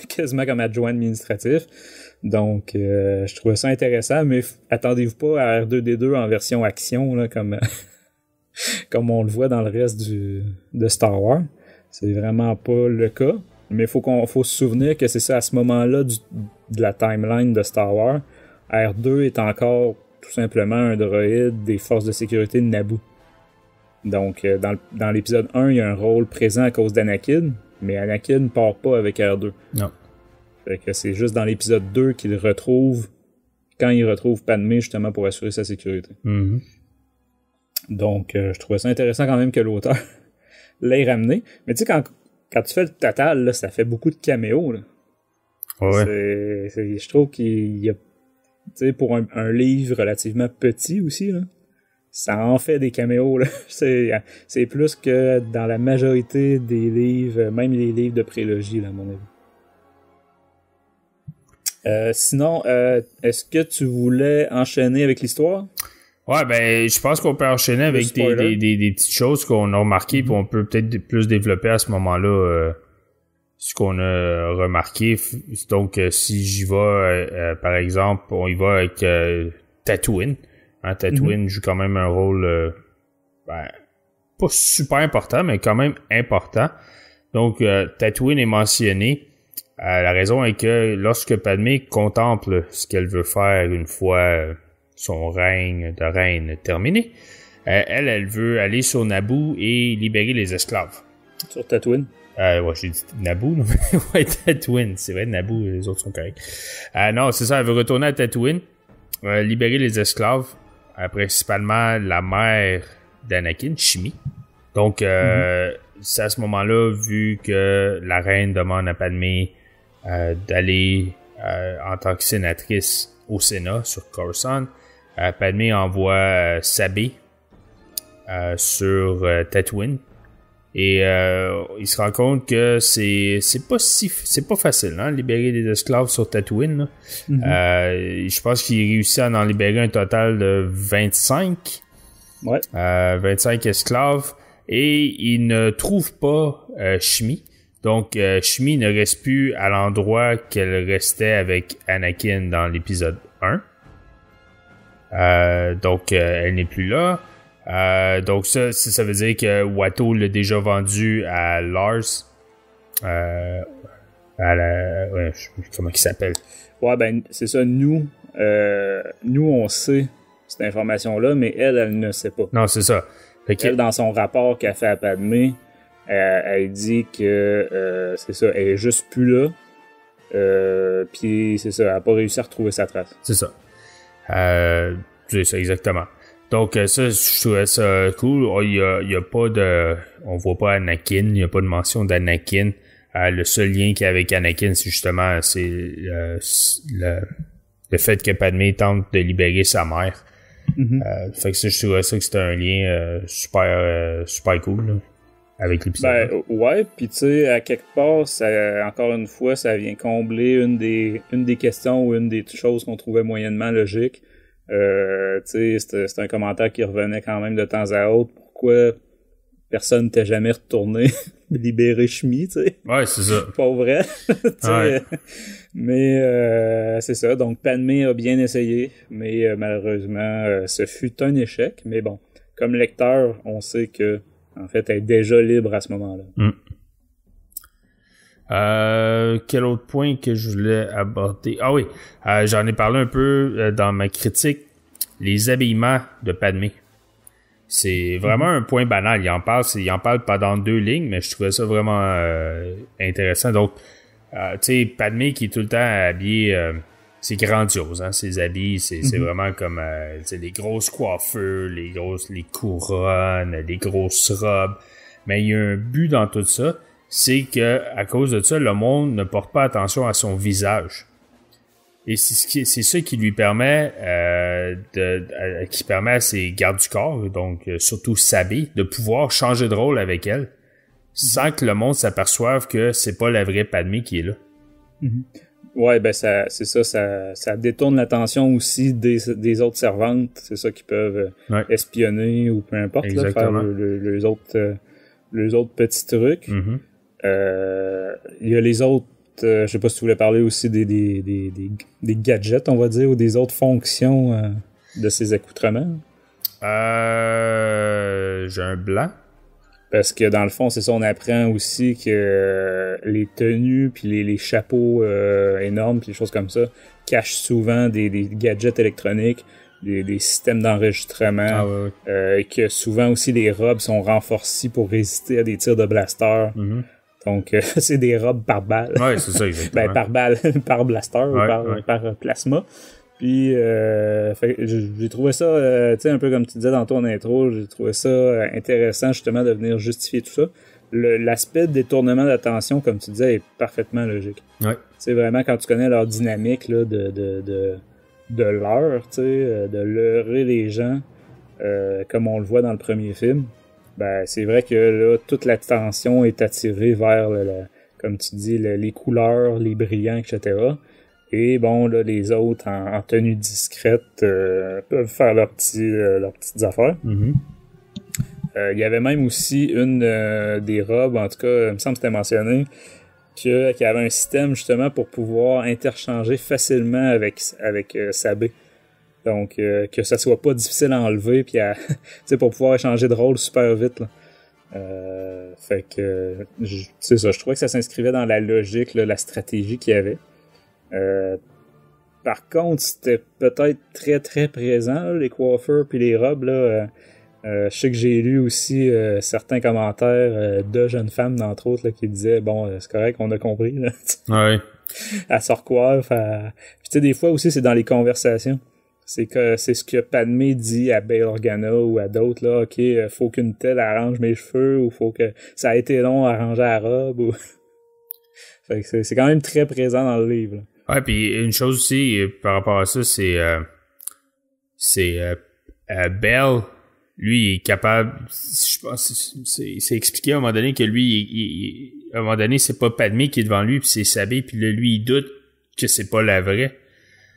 quasiment comme adjoint administratif. Donc, je trouvais ça intéressant, mais attendez-vous pas à R2D2 en version action, là, comme on le voit dans le reste de Star Wars. C'est vraiment pas le cas. Mais faut se souvenir que c'est ça, à ce moment-là de la timeline de Star Wars, R2 est encore tout simplement un droïde des forces de sécurité de Naboo. Donc, dans l'épisode 1, il y a un rôle présent à cause d'Anakin, mais Anakin ne part pas avec R2. Non. Fait que c'est juste dans l'épisode 2 qu'il retrouve, quand il retrouve Padmé, justement, pour assurer sa sécurité. Mm-hmm. Donc, je trouvais ça intéressant quand même que l'auteur l'ait ramené. Mais tu sais, quand tu fais le total, là, ça fait beaucoup de caméos, là. Ouais. Je trouve qu'il y a, tu sais, pour un livre relativement petit aussi, là, ça en fait des caméos, là. C'est plus que dans la majorité des livres, même les livres de prélogie, là, à mon avis. Sinon, est-ce que tu voulais enchaîner avec l'histoire? Ouais, ben, je pense qu'on peut enchaîner avec des petites choses qu'on a remarquées, puis on peut peut-être plus développer à ce moment-là ce qu'on a remarqué. Donc, si j'y vais, par exemple, on y va avec Tatooine. Hein, Tatooine joue quand même un rôle pas super important, mais quand même important. Donc, Tatooine est mentionné. La raison est que lorsque Padmé contemple ce qu'elle veut faire une fois son règne de reine terminé, elle veut aller sur Naboo et libérer les esclaves. Sur Tatooine? Ouais, j'ai dit Naboo, non? Ouais, Tatooine. C'est vrai, Naboo, les autres sont corrects. Non, c'est ça, elle veut retourner à Tatooine, libérer les esclaves, principalement la mère d'Anakin, Shmi. Donc, c'est à ce moment-là, vu que la reine demande à Padmé d'aller en tant que sénatrice au Sénat sur Coruscant, Padmé envoie Sabé sur Tatooine. Et il se rend compte que c'est pas facile, hein, libérer des esclaves sur Tatooine. Je pense qu'il réussit à en libérer un total de 25. Ouais. 25 esclaves. Et il ne trouve pas Shmi. Donc Shmi ne reste plus à l'endroit qu'elle restait avec Anakin dans l'épisode 1. Donc elle n'est plus là. Donc ça veut dire que Watto l'a déjà vendu à Lars comment il s'appelle? Ouais, ben, c'est ça. Nous, on sait cette information-là, mais elle ne sait pas. Non, c'est ça. Elle, dans son rapport qu'elle fait à Padmé, elle dit que c'est ça, elle est juste plus là. Puis c'est ça, elle n'a pas réussi à retrouver sa trace. C'est ça. C'est ça, exactement. Donc ça, je trouvais ça cool. Il y a pas de... On voit pas Anakin, il n'y a pas de mention d'Anakin. Le seul lien qu'il y a avec Anakin, c'est justement le fait que Padmé tente de libérer sa mère. Mm-hmm. Fait que ça, je trouvais ça que c'était un lien super cool là, avec l'épisode. Ben ouais, puis tu sais, à quelque part, ça, encore une fois, ça vient combler une des questions ou une des choses qu'on trouvait moyennement logiques. Tu sais, c'était un commentaire qui revenait quand même de temps à autre. Pourquoi personne t'est jamais retourné libérer Shmi, tu sais? Ouais, c'est ça. Pas vrai. Ouais. Mais c'est ça. Donc Padmé a bien essayé, mais malheureusement, ce fut un échec. Mais bon, comme lecteur, on sait que en fait, elle est déjà libre à ce moment-là. Quel autre point que je voulais aborder? Ah oui, j'en ai parlé un peu dans ma critique. Les habillements de Padmé. C'est vraiment un point banal. Il en parle pendant 2 lignes, mais je trouvais ça vraiment intéressant. Donc, tu sais, Padmé qui est tout le temps habillé, c'est grandiose, hein, ses habits. C'est vraiment comme les grosses coiffures, les couronnes, les grosses robes. Mais il y a un but dans tout ça, c'est que à cause de ça, le monde ne porte pas attention à son visage. Et c'est ça qui lui permet qui permet à ses gardes du corps, donc surtout Sabé, de pouvoir changer de rôle avec elle sans que le monde s'aperçoive que c'est pas la vraie Padmé qui est là. Mm-hmm. Ouais, ben ça détourne l'attention aussi des autres servantes, c'est ça qui peuvent espionner ou peu importe, là, faire les autres petits trucs. Mm-hmm. Il y a les autres, je sais pas si tu voulais parler aussi des gadgets, on va dire, ou des autres fonctions de ces accoutrements. J'ai un blanc. Parce que dans le fond, c'est ça, on apprend aussi que les tenues puis les chapeaux énormes puis des choses comme ça cachent souvent des gadgets électroniques, des systèmes d'enregistrement, et que souvent aussi les robes sont renforcées pour résister à des tirs de blaster. Mm-hmm. Donc, c'est des robes par balle. Ouais, c'est ça, exactement. Ben, par balle, par blaster ou par plasma. Puis, j'ai trouvé ça, tu sais, un peu comme tu disais dans ton intro, j'ai trouvé ça intéressant justement de venir justifier tout ça. L'aspect de détournement d'attention, comme tu disais, est parfaitement logique. Ouais. C'est vraiment quand tu connais leur dynamique là, de leurre, tu sais, de leurrer les gens, comme on le voit dans le premier film. Ben, c'est vrai que là, toute l'attention est attirée vers, comme tu dis, les couleurs, les brillants, etc. Et bon, là, les autres, en tenue discrète, peuvent faire leurs petites affaires. Mm-hmm. Il y avait même aussi une des robes, en tout cas, il me semble que c'était mentionné, qu'il y avait un système justement pour pouvoir interchanger facilement avec Sabé. Donc, que ça soit pas difficile à enlever, puis pour pouvoir échanger de rôle super vite. Là. Fait que, c'est ça, je trouvais que ça s'inscrivait dans la logique, là, la stratégie qu'il y avait. Par contre, c'était peut-être très très présent, là, les coiffeurs puis les robes. Là, je sais que j'ai lu aussi certains commentaires de jeunes femmes, d'entre autres, là, qui disaient « Bon, c'est correct, on a compris. » là. Ouais. Elle se recoiffe. Puis tu sais, des fois aussi, c'est dans les conversations. C'est ce que Padmé dit à Bail Organa ou à d'autres, là, OK, faut qu'une telle arrange mes cheveux, ou faut que ça a été long à arranger la robe, ou... Fait que c'est quand même très présent dans le livre. Là. Ouais, puis une chose aussi, par rapport à ça, c'est Bell, lui, il est capable, je pense, c'est expliqué à un moment donné que lui, à un moment donné, c'est pas Padmé qui est devant lui, puis c'est Sabé, puis là, lui, il doute que c'est pas la vraie.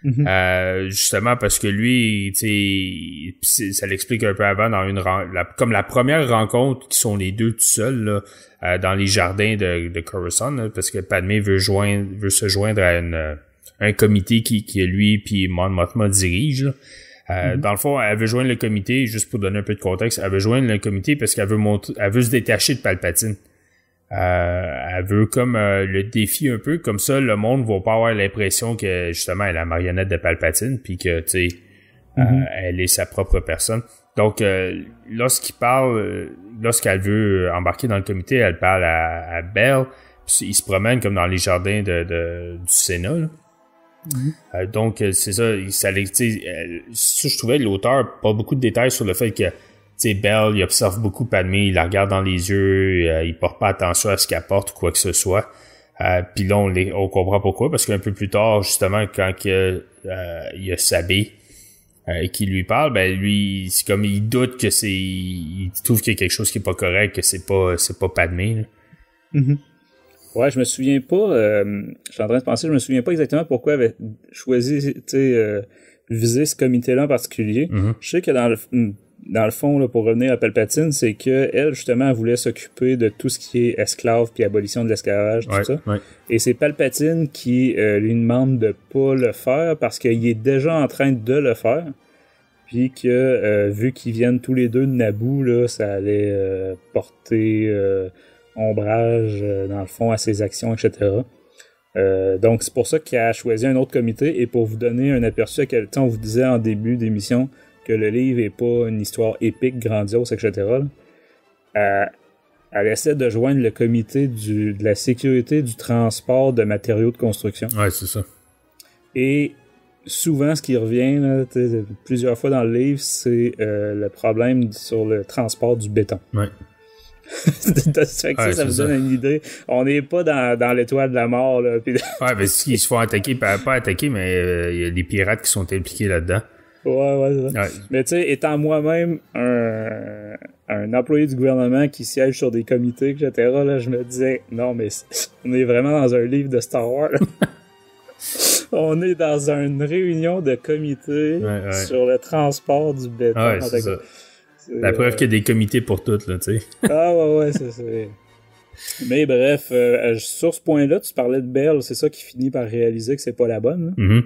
Mm-hmm. Justement parce que lui, tu sais, ça l'explique un peu avant dans comme la première rencontre qui sont les deux tout seuls là, dans les jardins de Coruscant, là, parce que Padmé veut se joindre à un comité qui lui puis Mon Mothma dirige. Là. Mm-hmm. Dans le fond, elle veut joindre le comité, juste pour donner un peu de contexte, elle veut joindre le comité parce qu'elle veut se détacher de Palpatine. Elle veut comme le défi un peu, comme ça le monde va pas avoir l'impression que justement elle est la marionnette de Palpatine, puis que tu sais elle est sa propre personne. Donc lorsqu'elle veut embarquer dans le comité, elle parle à Bell, puis il se promène comme dans les jardins du Sénat. Là. Donc c'est ça, je trouvais l'auteur pas beaucoup de détails sur le fait que Bell, il observe beaucoup Padmé, il la regarde dans les yeux, il porte pas attention à ce qu'elle porte ou quoi que ce soit. Puis là, on comprend pourquoi, parce qu'un peu plus tard, justement, quand il y a Sabé qui lui parle, ben lui, c'est comme il doute que il trouve qu'il y a quelque chose qui est pas correct, que c'est pas Padmé. Là. Mm-hmm. Ouais, je me souviens pas, je suis en train de penser, je me souviens pas exactement pourquoi elle avait choisi, viser ce comité-là en particulier. Mm-hmm. Je sais que dans le fond, là, pour revenir à Palpatine, c'est que elle, justement, elle voulait s'occuper de tout ce qui est esclave puis abolition de l'esclavage, tout ça. Ouais. Et c'est Palpatine qui lui demande de pas le faire parce qu'il est déjà en train de le faire. Puis que, vu qu'ils viennent tous les deux de Naboo, là, ça allait porter ombrage, dans le fond, à ses actions, etc. Donc, c'est pour ça qu'il a choisi un autre comité. Et pour vous donner un aperçu à quel temps on vous disait en début d'émission que le livre est pas une histoire épique, grandiose, etc. Elle essaie de joindre le comité de la sécurité du transport de matériaux de construction. Ouais, c'est ça. Et souvent, ce qui revient là, plusieurs fois dans le livre, c'est le problème sur le transport du béton. Ouais. Ça vous donne une idée. On n'est pas dans l'étoile de la mort. Là, pis... Ouais, mais ils se font attaquer, pas attaquer, mais il y a des pirates qui sont impliqués là-dedans. Ouais, c'est ça. Ouais. Mais tu sais, étant moi-même un employé du gouvernement qui siège sur des comités, etc., là, je me disais, non, mais on est vraiment dans un livre de Star Wars. On est dans une réunion de comités sur le transport du béton. Ouais, c'est ça. La preuve qu'il y a des comités pour toutes, là, tu sais. Ah ouais, c'est... Mais bref, sur ce point-là, tu parlais de Bell, c'est ça qui finit par réaliser que c'est pas la bonne. Mm-hmm.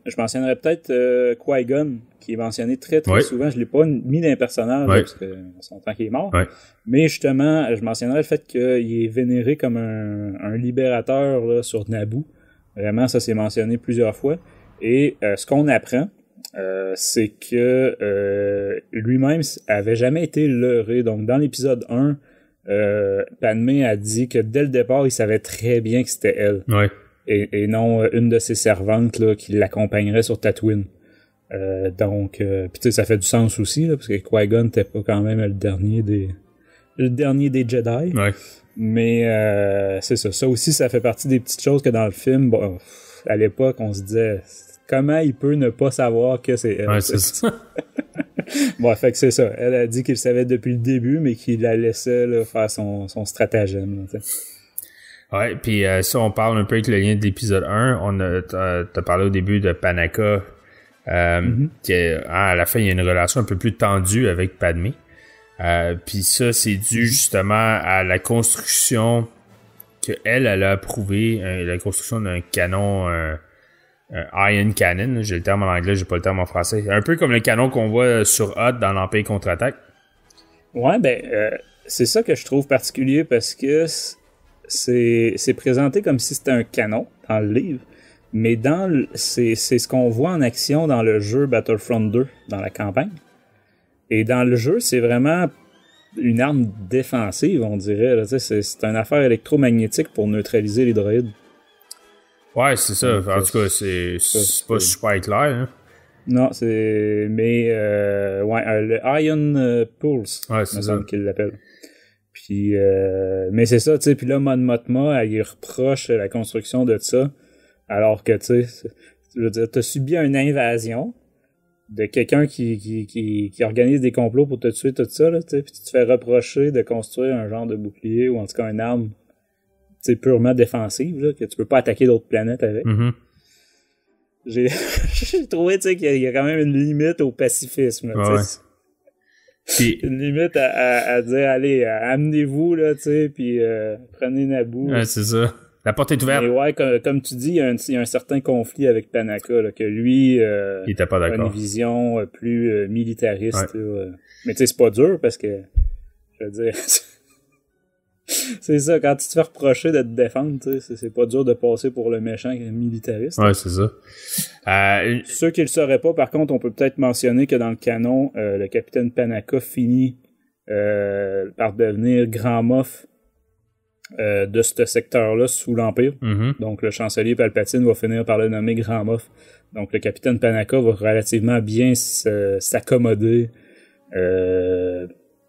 Je mentionnerais peut-être Qui-Gon, qui est mentionné très souvent. Je l'ai pas mis dans un personnage parce que son temps qu'il est mort. Ouais. Mais justement, je mentionnerais le fait qu'il est vénéré comme un libérateur là, sur Naboo. Vraiment, ça s'est mentionné plusieurs fois. Et ce qu'on apprend, c'est que lui-même avait jamais été leurré. Donc, dans l'épisode 1, Padmé a dit que dès le départ, il savait très bien que c'était elle. Ouais. Et non une de ses servantes là, qui l'accompagnerait sur Tatooine. Donc, puis tu sais, ça fait du sens aussi, là, parce que Qui-Gon n'était pas quand même le dernier des Jedi. Ouais. Mais c'est ça. Ça aussi, ça fait partie des petites choses que dans le film, bon, à l'époque, on se disait comment il peut ne pas savoir que c'est elle. Ouais, c'est ça. Bon, fait que c'est ça. Elle a dit qu'il le savait depuis le début, mais qu'il la laissait là, faire son stratagème. Là, ouais, puis ça, on parle un peu avec le lien de l'épisode 1. T'as parlé au début de Panaka, qui à la fin, il y a une relation un peu plus tendue avec Padmé. Puis ça, c'est dû justement à la construction qu'elle a approuvé, la construction d'un canon, un Ion Cannon. J'ai le terme en anglais, j'ai pas le terme en français. Un peu comme le canon qu'on voit sur Hoth dans l'Empire contre-attaque. Ouais, c'est ça que je trouve particulier parce que c'est présenté comme si c'était un canon dans le livre, mais c'est ce qu'on voit en action dans le jeu Battlefront 2, dans la campagne. Et dans le jeu, c'est vraiment une arme défensive, on dirait. Là, c'est une affaire électromagnétique pour neutraliser les droïdes. Ouais, c'est ça. En tout cas, c'est pas super clair. Hein? Non, c'est... Mais, le Ion Pulse, c'est ça qu'il l'appelle. Puis, mais c'est ça, tu sais. Puis là, Mon Mothma, elle reproche la construction de ça. Alors que, tu sais, je veux dire, t'as subi une invasion de quelqu'un qui organise des complots pour te tuer, tout ça, là, tu sais. Puis tu te fais reprocher de construire un genre de bouclier ou en tout cas une arme, tu sais, purement défensive, là, que tu peux pas attaquer d'autres planètes avec. Mm-hmm. J'ai trouvé, tu sais, qu'il y a quand même une limite au pacifisme, là, tu sais. Puis une limite à dire, allez, amenez-vous, là, tu sais, puis prenez Naboo. Ouais, c'est ça. La porte est ouverte. Mais ouais, comme tu dis, il y a un certain conflit avec Panaka, là, que lui, il était pas d'accord. A une vision plus militariste. Ouais. Mais tu sais, c'est pas dur parce que, je veux dire, C'est ça, quand tu te fais reprocher de te défendre, tu sais, c'est pas dur de passer pour le méchant militariste. Ouais, c'est ça. Ceux qui le sauraient pas, par contre, on peut peut-être mentionner que dans le canon, le capitaine Panaka finit par devenir Grand Moff de ce secteur-là sous l'Empire. Mm-hmm. Donc le chancelier Palpatine va finir par le nommer Grand Moff. Donc le capitaine Panaka va relativement bien s'accommoder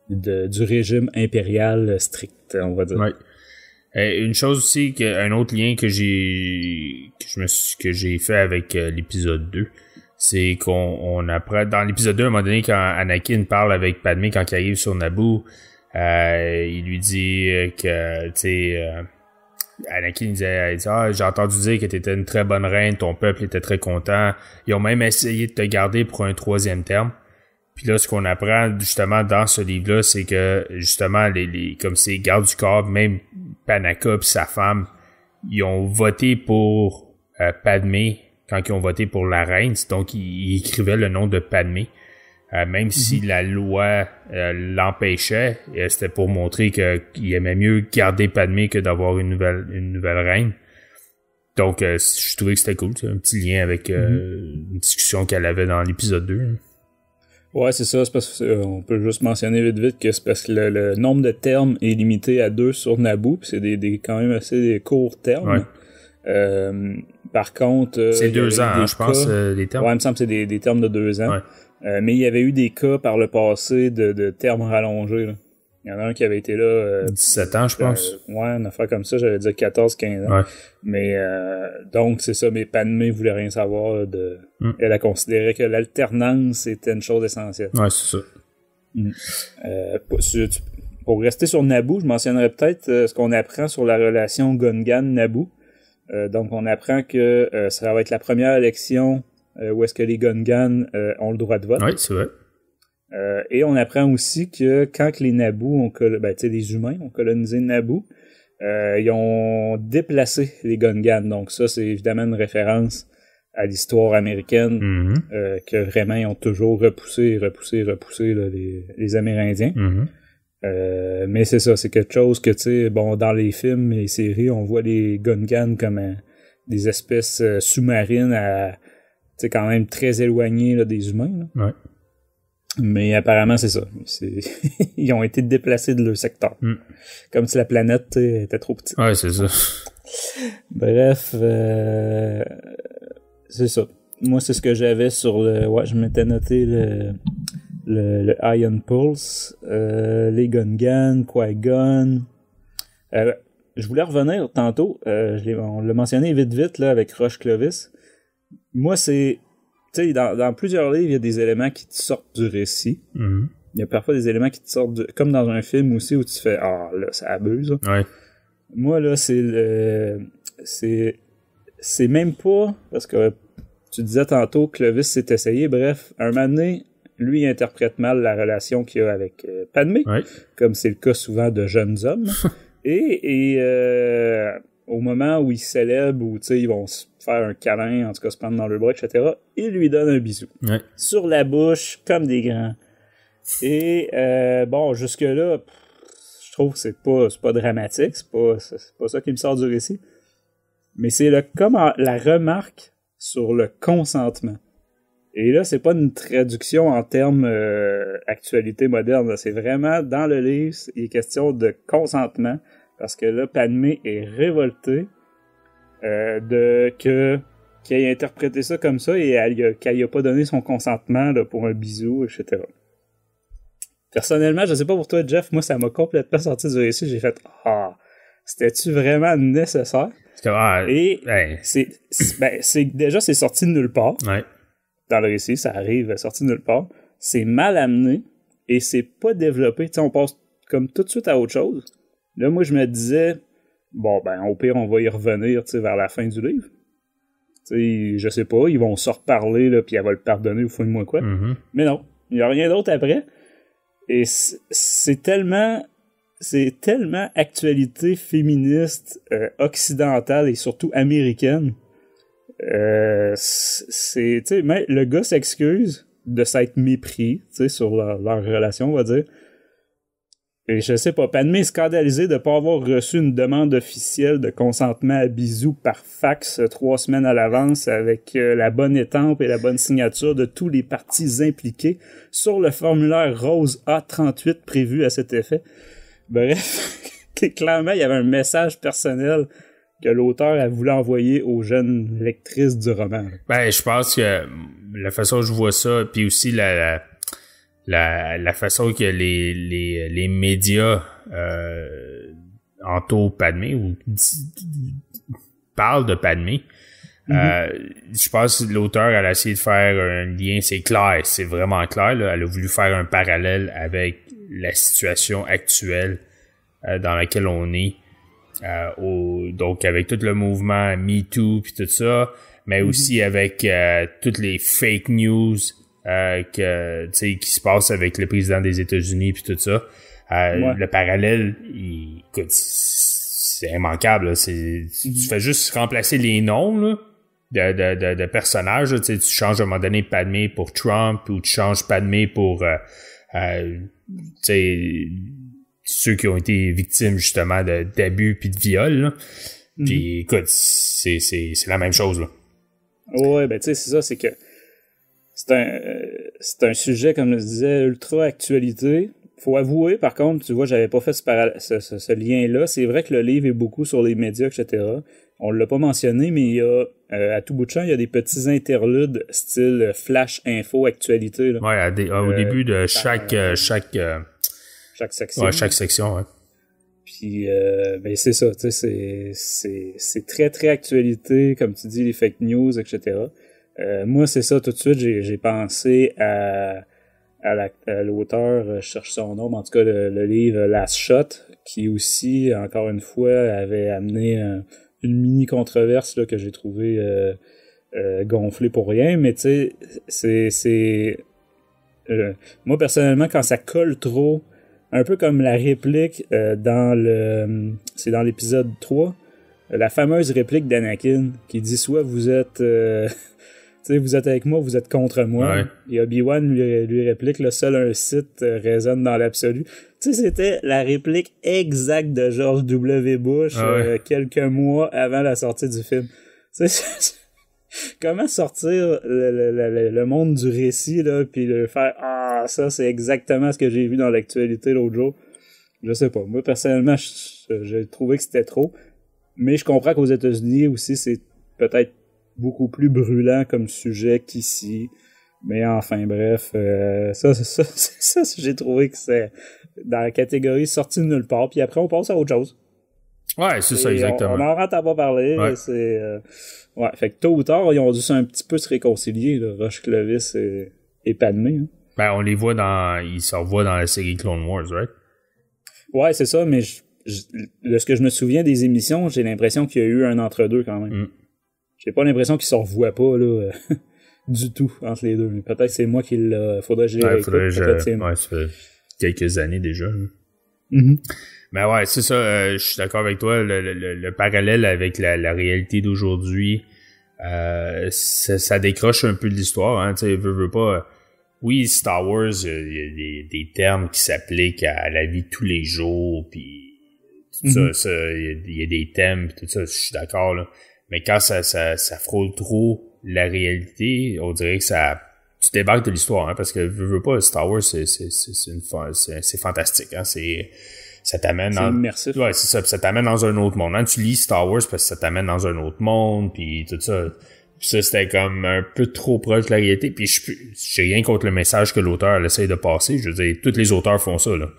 du régime impérial strict, on va dire. Ouais. Une chose aussi, un autre lien que j'ai fait avec l'épisode 2, c'est qu'on apprend dans l'épisode 2, à un moment donné, quand Anakin parle avec Padmé quand il arrive sur Naboo, il lui dit que, tu sais, Anakin il dit, j'ai entendu dire que t'étais une très bonne reine, ton peuple était très content. Ils ont même essayé de te garder pour un 3e terme. Puis là, ce qu'on apprend justement dans ce livre-là, c'est que justement, comme ces gardes du corps, même Panaka et sa femme, ils ont voté pour Padmé quand ils ont voté pour la reine. Donc, ils écrivaient le nom de Padmé. Même si la loi l'empêchait, c'était pour montrer qu'il aimait mieux garder Padmé que d'avoir une nouvelle reine. Donc, je trouvais que c'était cool. C'est un petit lien avec une discussion qu'elle avait dans l'épisode 2. Ouais, c'est ça. C'est parce qu'on peut juste mentionner vite que c'est parce que le nombre de termes est limité à 2 sur Naboo. Puis c'est des quand même assez courts termes. Ouais. Par contre... c'est 2 ans, hein, je pense, les termes. Ouais, il me semble que c'est des termes de 2 ans. Ouais. Mais il y avait eu des cas par le passé de termes rallongés. Là. Il y en a un qui avait été là... 17 ans, je pense. Ouais, une affaire comme ça, j'allais dire 14-15 ans. Ouais. Mais donc, c'est ça, mais Padmé voulait rien savoir. Elle a considéré que l'alternance était une chose essentielle. Ouais, c'est ça. Pour rester sur Naboo, je mentionnerais peut-être ce qu'on apprend sur la relation Gungan-Naboo. Donc, on apprend que ça va être la première élection où est-ce que les Gungan ont le droit de vote. Oui, c'est vrai. Et on apprend aussi que quand les Naboo les humains ont colonisé Naboo, ils ont déplacé les Gungan. Donc ça, c'est évidemment une référence à l'histoire américaine que vraiment ils ont toujours repoussé là, les Amérindiens. Mais c'est ça, c'est quelque chose que, tu sais, bon, dans les films et les séries, on voit les Gungan comme des espèces sous-marines tu sais, quand même très éloignées là, des humains. Là. Ouais. Mais apparemment, c'est ça. Ils ont été déplacés de leur secteur. Comme si la planète était trop petite. Ouais, c'est ça. Bref, c'est ça. Moi, c'est ce que j'avais sur le... Ouais, je m'étais noté le Iron Pulse, les Gungan, Qui-Gon. Je voulais revenir tantôt. On l'a mentionné vite là, avec Roche Clovis. Moi, c'est... Tu sais, dans plusieurs livres, il y a des éléments qui te sortent du récit. Il y a parfois des éléments qui te sortent comme dans un film aussi où tu fais « Ah, là, ça abuse. » Ouais. Moi, là, c'est même pas... Parce que tu disais tantôt que Clovis s'est essayé. Bref, un moment donné, lui, il interprète mal la relation qu'il a avec Padmé, comme c'est le cas souvent de jeunes hommes. et au moment où ils célèbrent, où ils vont se faire un câlin, en tout cas se prendre dans le bras, etc., il lui donne un bisou. Ouais. Sur la bouche, comme des grands. Et bon, jusque-là, je trouve que c'est pas dramatique, c'est pas ça qui me sort du récit. Mais c'est la remarque sur le consentement. Et là, c'est pas une traduction en termes actualité moderne, là. C'est vraiment, dans le livre, il est question de consentement. Parce que là, Padmé est révoltée qu'il ait interprété ça comme ça et qu'elle ait pas donné son consentement là, pour un bisou, etc. Personnellement, je sais pas pour toi, Jeff, moi, ça m'a complètement sorti du récit. J'ai fait « Ah, c'était-tu vraiment nécessaire? » Et c'est sorti de nulle part. Ouais. Dans le récit, ça arrive sorti de nulle part. C'est mal amené et c'est pas développé. Tu sais, on passe comme tout de suite à autre chose. Là, moi, je me disais, bon, ben, au pire, on va y revenir, tu sais, vers la fin du livre. Tu sais, je sais pas, ils vont se reparler, là, puis elle va le pardonner ou fouille-moi quoi. Mais non, il y a rien d'autre après. Et c'est tellement actualité féministe, occidentale et surtout américaine. Tu sais, le gars s'excuse de s'être mépris, tu sais, sur leur relation, on va dire. Et je sais pas, Padmé est scandalisée de pas avoir reçu une demande officielle de consentement à bisous par fax 3 semaines à l'avance avec la bonne étampe et la bonne signature de tous les parties impliquées sur le formulaire rose A38 prévu à cet effet. Bref, clairement, il y avait un message personnel que l'auteur a voulu envoyer aux jeunes lectrices du roman. Ben, je pense que la façon dont je vois ça, puis aussi la façon que les médias entourent Padmé ou parlent de Padmé, je pense que l'auteur elle a essayé de faire un lien, c'est clair, c'est vraiment clair, là, elle a voulu faire un parallèle avec la situation actuelle dans laquelle on est, donc avec tout le mouvement MeToo puis tout ça, mais aussi avec toutes les fake news que tu sais qui se passe avec le président des États-Unis puis tout ça. Le parallèle, écoute, c'est immanquable. Là. Tu fais juste remplacer les noms là, de personnages. Là, tu changes à un moment donné Padmé pour Trump ou tu changes Padmé pour ceux qui ont été victimes justement d'abus puis de viols. Puis écoute, c'est la même chose. Là. Ouais, ben tu sais, c'est ça, c'est que c'est un sujet, comme je disais, ultra actualité. Faut avouer, par contre, tu vois, j'avais pas fait ce lien-là. C'est vrai que le livre est beaucoup sur les médias, etc. On l'a pas mentionné, mais il y a, à tout bout de champ, il y a des petits interludes style flash info actualité. Là. Ouais, au début de chaque section. Ouais, chaque section, ouais. Puis, ben c'est ça, tu sais, c'est très, très actualité, comme tu dis, les fake news, etc. Moi, c'est ça, tout de suite, j'ai pensé à l'auteur, je cherche son nom, mais en tout cas, le livre Last Shot, qui aussi, encore une fois, avait amené une mini-controverse là, que j'ai trouvé gonflée pour rien, mais tu sais, c'est moi, personnellement, quand ça colle trop, un peu comme la réplique c'est dans l'épisode 3, la fameuse réplique d'Anakin, qui dit soit vous êtes... vous êtes avec moi, vous êtes contre moi. Ouais. Et Obi-Wan lui réplique, le seul un Sith résonne dans l'absolu. Tu sais, c'était la réplique exacte de George W. Bush quelques mois avant la sortie du film. Comment sortir le monde du récit, là, puis le faire « Ah, ça, c'est exactement ce que j'ai vu dans l'actualité l'autre jour. » Je sais pas. Moi, personnellement, j'ai trouvé que c'était trop. Mais je comprends qu'aux États-Unis aussi, c'est peut-être beaucoup plus brûlant comme sujet qu'ici. Mais enfin, bref, ça, j'ai trouvé que c'est dans la catégorie sortie de nulle part. Puis après, on passe à autre chose. Ouais, c'est ça, exactement. On en rentre à pas parler. Ouais. C'est, ouais, fait que tôt ou tard, ils ont dû un petit peu se réconcilier, là, Roche Clovis et Padmé. Hein. Ben, on les voit ils se revoient dans la série Clone Wars, right? Ouais, c'est ça, mais de ce que je me souviens des émissions, j'ai l'impression qu'il y a eu un entre-deux quand même. J'ai pas l'impression qu'ils se revoient pas, là, du tout, entre les deux. Mais peut-être que c'est moi qui faudrait que je les réécoute. Ouais, ça fait quelques années déjà. Mais ouais, c'est ça, je suis d'accord avec toi, le parallèle avec la réalité d'aujourd'hui, ça décroche un peu de l'histoire, hein, tu sais, veux pas. Oui, Star Wars, il y a des termes qui s'appliquent à la vie de tous les jours, puis tout ça, il y a des thèmes, pis tout ça, je suis d'accord, là. Mais quand ça frôle trop la réalité, on dirait que tu débarques de l'histoire, hein, parce que veux pas, Star Wars, c'est fantastique, hein, ça t'amène c'est immersif. Ouais, c'est ça, pis ça t'amène dans un autre monde. Hein, tu lis Star Wars parce que ça t'amène dans un autre monde, puis tout ça. Pis ça, c'était comme un peu trop proche de la réalité. Puis j'ai rien contre le message que l'auteur essaie de passer. Je veux dire, tous les auteurs font ça, là.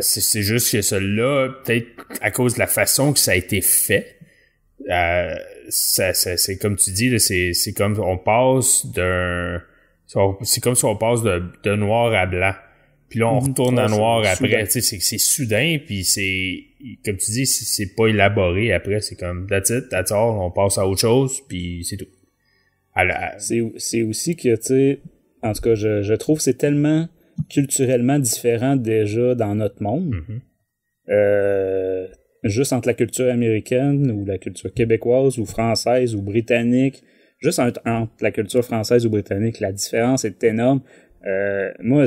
C'est juste que celui-là, peut-être à cause de la façon que ça a été fait, c'est comme tu dis, là, c'est comme on passe c'est comme si on passe de noir à blanc. Puis là, on retourne à noir après. Tu sais, c'est soudain, puis c'est, comme tu dis, c'est pas élaboré après. C'est comme, that's it, that's all, on passe à autre chose, puis c'est tout. C'est aussi que, tu sais, en tout cas, je trouve que c'est tellement culturellement différent déjà dans notre monde. Juste entre la culture américaine ou la culture québécoise ou française ou britannique. Juste entre la culture française ou britannique, la différence est énorme. Moi,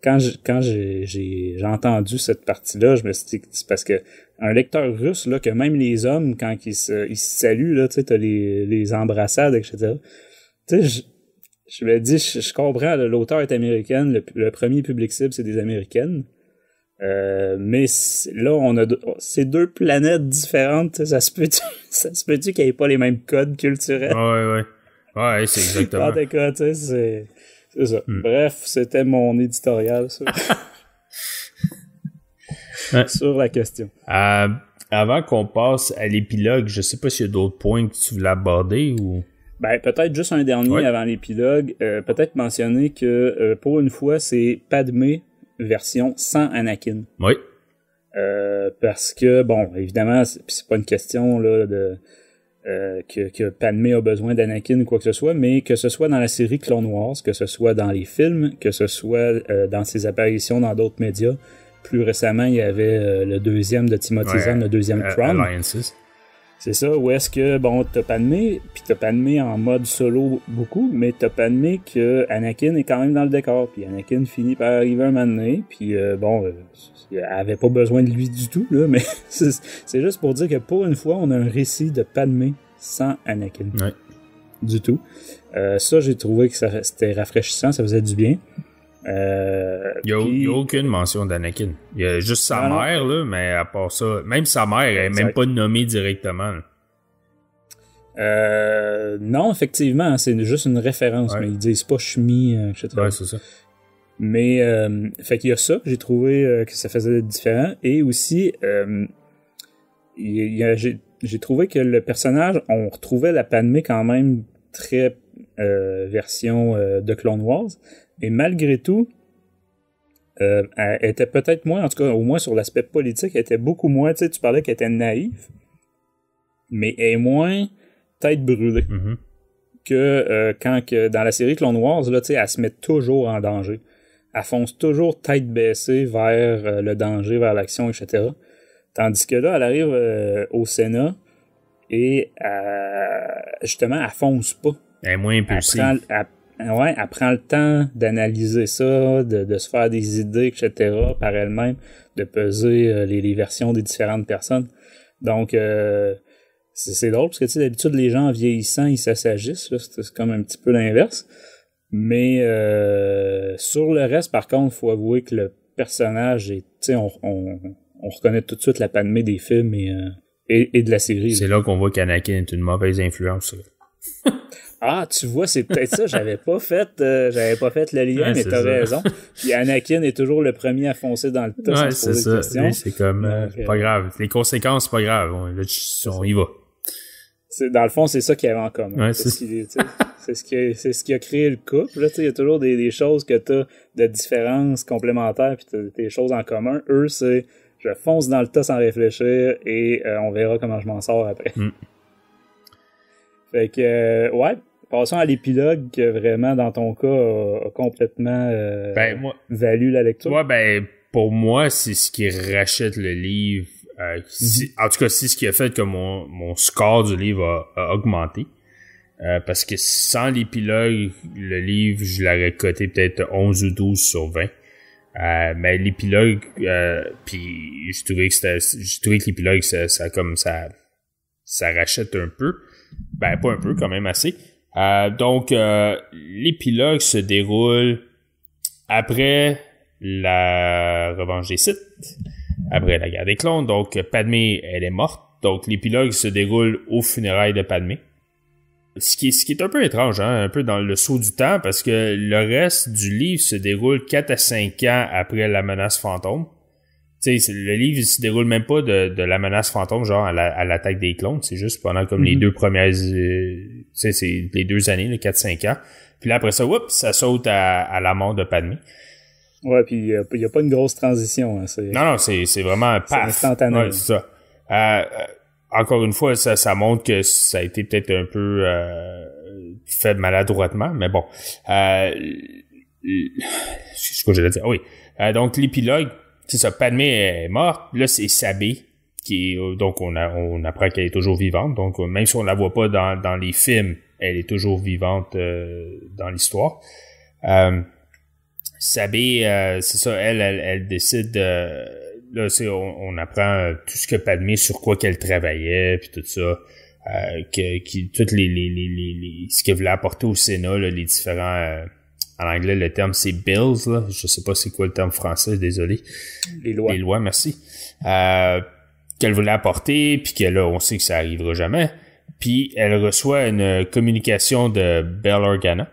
quand j'ai entendu cette partie-là, je me suis dit que c'est parce que un lecteur russe, là, que même les hommes, quand ils se saluent, là, tu sais, t'as les embrassades, etc. Tu sais, je me dis, je comprends, là, l'auteur est américaine, le premier public cible, c'est des Américaines. Mais là, on a ces deux planètes différentes, ça se peut-tu qu'il n'y ait pas les mêmes codes culturels? Ouais, c'est exactement. En tout cas, tu sais, c'est ça. Bref, c'était mon éditorial sur la question. Avant qu'on passe à l'épilogue, je sais pas s'il y a d'autres points que tu voulais aborder ou... Ben, peut-être juste un dernier avant l'épilogue. Peut-être mentionner que, pour une fois, c'est Padmé version sans Anakin. Oui. Parce que, bon, évidemment, c'est pas une question là que Padmé a besoin d'Anakin ou quoi que ce soit, mais que ce soit dans la série Clone Wars, que ce soit dans les films, que ce soit dans ses apparitions dans d'autres médias. Plus récemment, il y avait le deuxième de Timothy Zahn, le deuxième Tron. Alliances. C'est ça, où est-ce que, bon, t'as Padmé, puis t'as Padmé en mode solo beaucoup, mais t'as Padmé que Anakin est quand même dans le décor, puis Anakin finit par arriver un moment donné, puis elle avait pas besoin de lui du tout, là, mais c'est juste pour dire que pour une fois, on a un récit de Padmé sans Anakin. Ouais. Du tout. Ça, j'ai trouvé que c'était rafraîchissant, ça faisait du bien. Il y a aucune mention d'Anakin. Il y a juste sa mère, là, mais à part ça, même sa mère, elle est même pas nommée directement. Non, effectivement, c'est juste une référence, mais ils disent pas Shmi, etc. Ouais, c'est ça. Mais, fait qu'il y a ça que j'ai trouvé que ça faisait différent. Et aussi, j'ai trouvé que le personnage, on retrouvait la Padmé quand même très version de Clone Wars. Et malgré tout, elle était peut-être moins, en tout cas au moins sur l'aspect politique, elle était beaucoup moins, tu sais, tu parlais qu'elle était naïve, mais elle est moins tête brûlée que dans la série Clone Wars, là, tu sais, elle se met toujours en danger. Elle fonce toujours tête baissée vers le danger, vers l'action, etc. Tandis que là, elle arrive au Sénat et justement, elle fonce pas. Elle est moins impulsive. Elle prend le temps d'analyser ça, de se faire des idées, etc. par elle-même, de peser les versions des différentes personnes. Donc, c'est drôle, parce que tu sais, d'habitude, les gens en vieillissant, ils s'assagissent. Là, c'est comme un petit peu l'inverse. Mais sur le reste, par contre, il faut avouer que le personnage, tu sais, on reconnaît tout de suite la Padmé des films et de la série. C'est là qu'on voit qu'Anakin est une mauvaise influence. Ah, tu vois, c'est peut-être ça. J'avais pas fait le lien, mais t'as raison. Puis Anakin est toujours le premier à foncer dans le tas sans se poser de questions. Oui, c'est comme pas grave. Les conséquences, c'est pas grave. On y va. Dans le fond, c'est ça qu'il y avait en commun. Ouais, c'est ce qui a créé le couple. Là, il y a toujours des choses que t'as de différences complémentaires, puis t'as des choses en commun. Eux, c'est je fonce dans le tas sans réfléchir et on verra comment je m'en sors après. Fait que, passons à l'épilogue que vraiment, dans ton cas, a complètement valu la lecture. Ouais, pour moi, c'est ce qui rachète le livre. En tout cas, c'est ce qui a fait que mon score du livre a augmenté. Parce que sans l'épilogue, le livre, je l'aurais coté peut-être 11 ou 12 sur 20. Mais l'épilogue, puis j'ai trouvé que l'épilogue, ça rachète un peu. Ben, pas un peu, quand même assez. Donc, l'épilogue se déroule après la revanche des Sith, après la guerre des clones. Donc, Padmé, elle est morte. Donc, l'épilogue se déroule aux funérailles de Padmé. Ce qui est un peu étrange, hein, un peu dans le saut du temps, parce que le reste du livre se déroule 4 à 5 ans après la menace fantôme. Tu sais, le livre se déroule même pas de la menace fantôme, genre à l'attaque des clones. C'est juste pendant comme les deux premières, tu sais, c'est les 2 années, les 4-5 ans. Puis là, après ça, ça saute à la mort de Padmé. Ouais, puis il y a pas une grosse transition. Hein, non, c'est vraiment paf. C'est instantané. Ouais, c'est ça. Encore une fois, ça montre que ça a été peut-être un peu fait maladroitement, mais bon. C'est ce que j'allais dire. Oui. Donc, l'épilogue, c'est ça, Padmé est morte. Là, c'est Sabé donc on apprend qu'elle est toujours vivante. Donc, même si on la voit pas dans les films, elle est toujours vivante dans l'histoire. Sabé, c'est ça, elle décide de... Là, on apprend tout ce que Padmé, sur quoi qu'elle travaillait, puis tout ça. Toutes ce qu'elle voulait apporter au Sénat, là, les différents... en anglais, le terme, c'est bills, là. Je sais pas c'est quoi le terme français, désolé. Les lois. Les lois, merci. Qu'elle voulait apporter, puis que là, on sait que ça arrivera jamais. Puis elle reçoit une communication de Bail Organa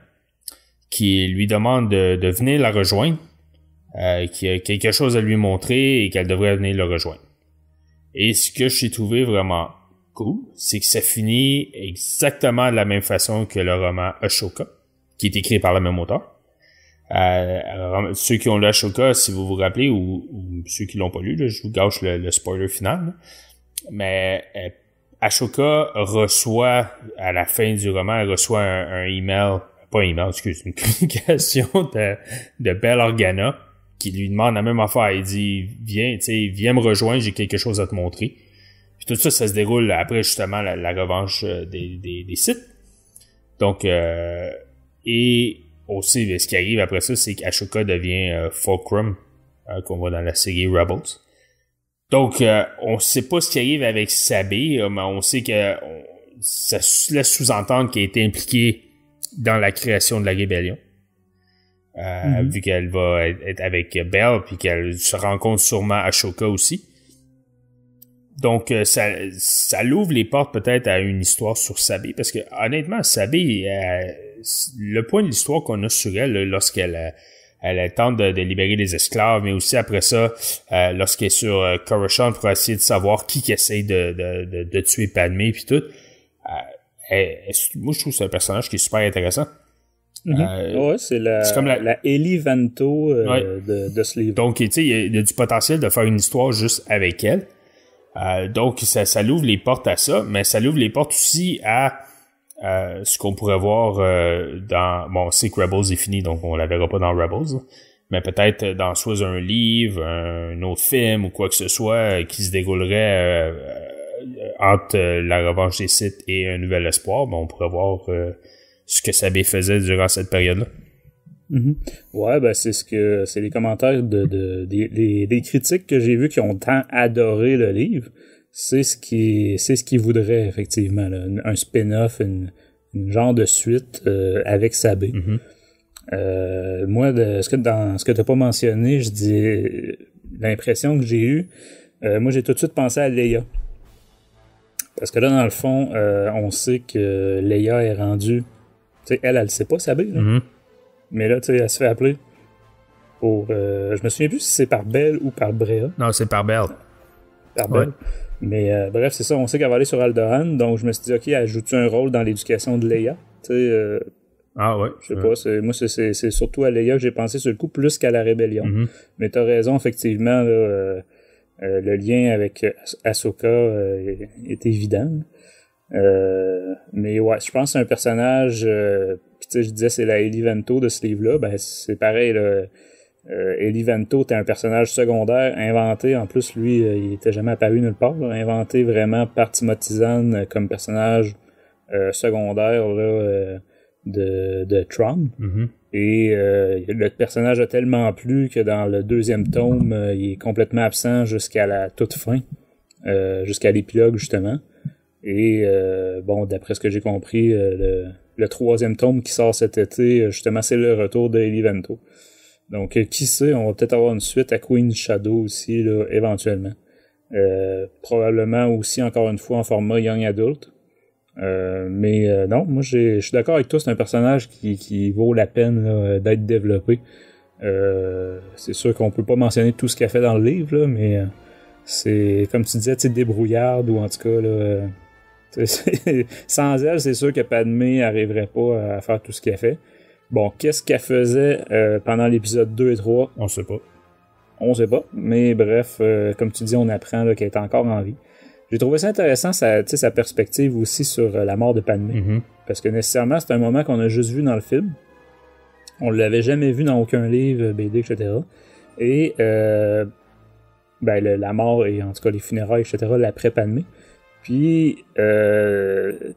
qui lui demande de venir la rejoindre, qui a quelque chose à lui montrer et qu'elle devrait venir le rejoindre. Et ce que j'ai trouvé vraiment cool, c'est que ça finit exactement de la même façon que le roman Ashoka, qui est écrit par le même auteur. Ceux qui ont lu Ashoka, si vous vous rappelez, ou ceux qui l'ont pas lu, là, je vous gâche le spoiler final, là. Mais Ashoka reçoit, à la fin du roman, elle reçoit un email, pas un email, une communication de Bail Organa qui lui demande la même affaire. Il dit, viens me rejoindre, j'ai quelque chose à te montrer. Puis tout ça, ça se déroule après justement la revanche des Sith. Donc, et aussi, ce qui arrive après ça, c'est qu'Ashoka devient Fulcrum, qu'on voit dans la série Rebels. Donc, on sait pas ce qui arrive avec Sabé, mais on sait que ça laisse sous-entendre qu'elle a été impliquée dans la création de la rébellion. Vu qu'elle va être avec Bail, puis qu'elle se rencontre sûrement Ashoka aussi. Donc, ça l'ouvre les portes peut-être à une histoire sur Sabé, parce que honnêtement, Sabé, le point de l'histoire qu'on a sur elle, là, lorsqu'elle tente de libérer les esclaves, mais aussi après ça, lorsqu'elle est sur Coruscant pour essayer de savoir qui essaye de tuer Padmé puis tout. Moi, je trouve que c'est un personnage qui est super intéressant. Ouais, c'est comme la Ellie Vanto de ce livre. Donc, tu sais, il y a du potentiel de faire une histoire juste avec elle. Donc, ça l'ouvre les portes à ça, mais ça l'ouvre les portes aussi à ce qu'on pourrait voir dans... Bon, on sait que Rebels est fini, donc on la verra pas dans Rebels, mais peut-être dans soit un livre, un autre film ou quoi que ce soit qui se déroulerait entre la revanche des Sith et Un Nouvel Espoir. Ben, on pourrait voir ce que Sabé faisait durant cette période-là. Ouais, ben c'est les commentaires des critiques que j'ai vus qui ont tant adoré le livre. C'est ce qu'ils voudraient effectivement, là, un spin-off, une genre de suite avec Sabé. Moi, dans ce que t'as pas mentionné, je dis l'impression que j'ai eue. Moi, j'ai tout de suite pensé à Leia. Parce que là, dans le fond, on sait que Leia est rendue. Tu sais, elle le sait pas, Sabé, là. Mais là, tu sais, elle se fait appeler pour... je me souviens plus si c'est par Bail ou par Brea. Non, c'est par Bail. Par Bail. Mais bref, c'est ça, on sait qu'elle va aller sur Alderaan, donc je me suis dit, ok, elle joue-tu un rôle dans l'éducation de Leia? Tu sais, ah ouais. Je sais pas, moi c'est surtout à Leia que j'ai pensé sur le coup, plus qu'à la rébellion. Mais t'as raison, effectivement, là, le lien avec Ahsoka est évident. Mais ouais, je pense que c'est un personnage... Puis tu sais, je disais, c'est la Ellie Vanto de ce livre-là. Ben, c'est pareil, là. Ellie Vanto était un personnage secondaire inventé. En plus, lui, il était jamais apparu nulle part. Là, inventé vraiment par Timothy Zahn comme personnage secondaire là, de Tron. Et le personnage a tellement plu que dans le deuxième tome, il est complètement absent jusqu'à la toute fin. Jusqu'à l'épilogue, justement. Et bon, d'après ce que j'ai compris, le troisième tome qui sort cet été, justement, c'est le retour de Ellie Vanto. Donc, qui sait, on va peut-être avoir une suite à Queen's Shadow aussi, là, éventuellement. Probablement aussi, encore une fois, en format Young Adult. Mais non, moi, je suis d'accord avec toi, c'est un personnage qui vaut la peine là, d'être développé. C'est sûr qu'on peut pas mentionner tout ce qu'elle fait dans le livre, là, mais c'est, comme tu disais, débrouillarde, ou en tout cas, là... Sans elle, c'est sûr que Padmé n'arriverait pas à faire tout ce qu'elle fait. Bon, qu'est-ce qu'elle faisait pendant l'épisode 2 et 3? On sait pas. On sait pas, mais bref, comme tu dis, on apprend là, qu'elle est encore en vie. J'ai trouvé ça intéressant, sa perspective aussi sur la mort de Padmé. Parce que nécessairement, c'est un moment qu'on a juste vu dans le film. On l'avait jamais vu dans aucun livre, BD, etc. Et la mort et en tout cas les funérailles, etc., l'après Padmé. Puis, tu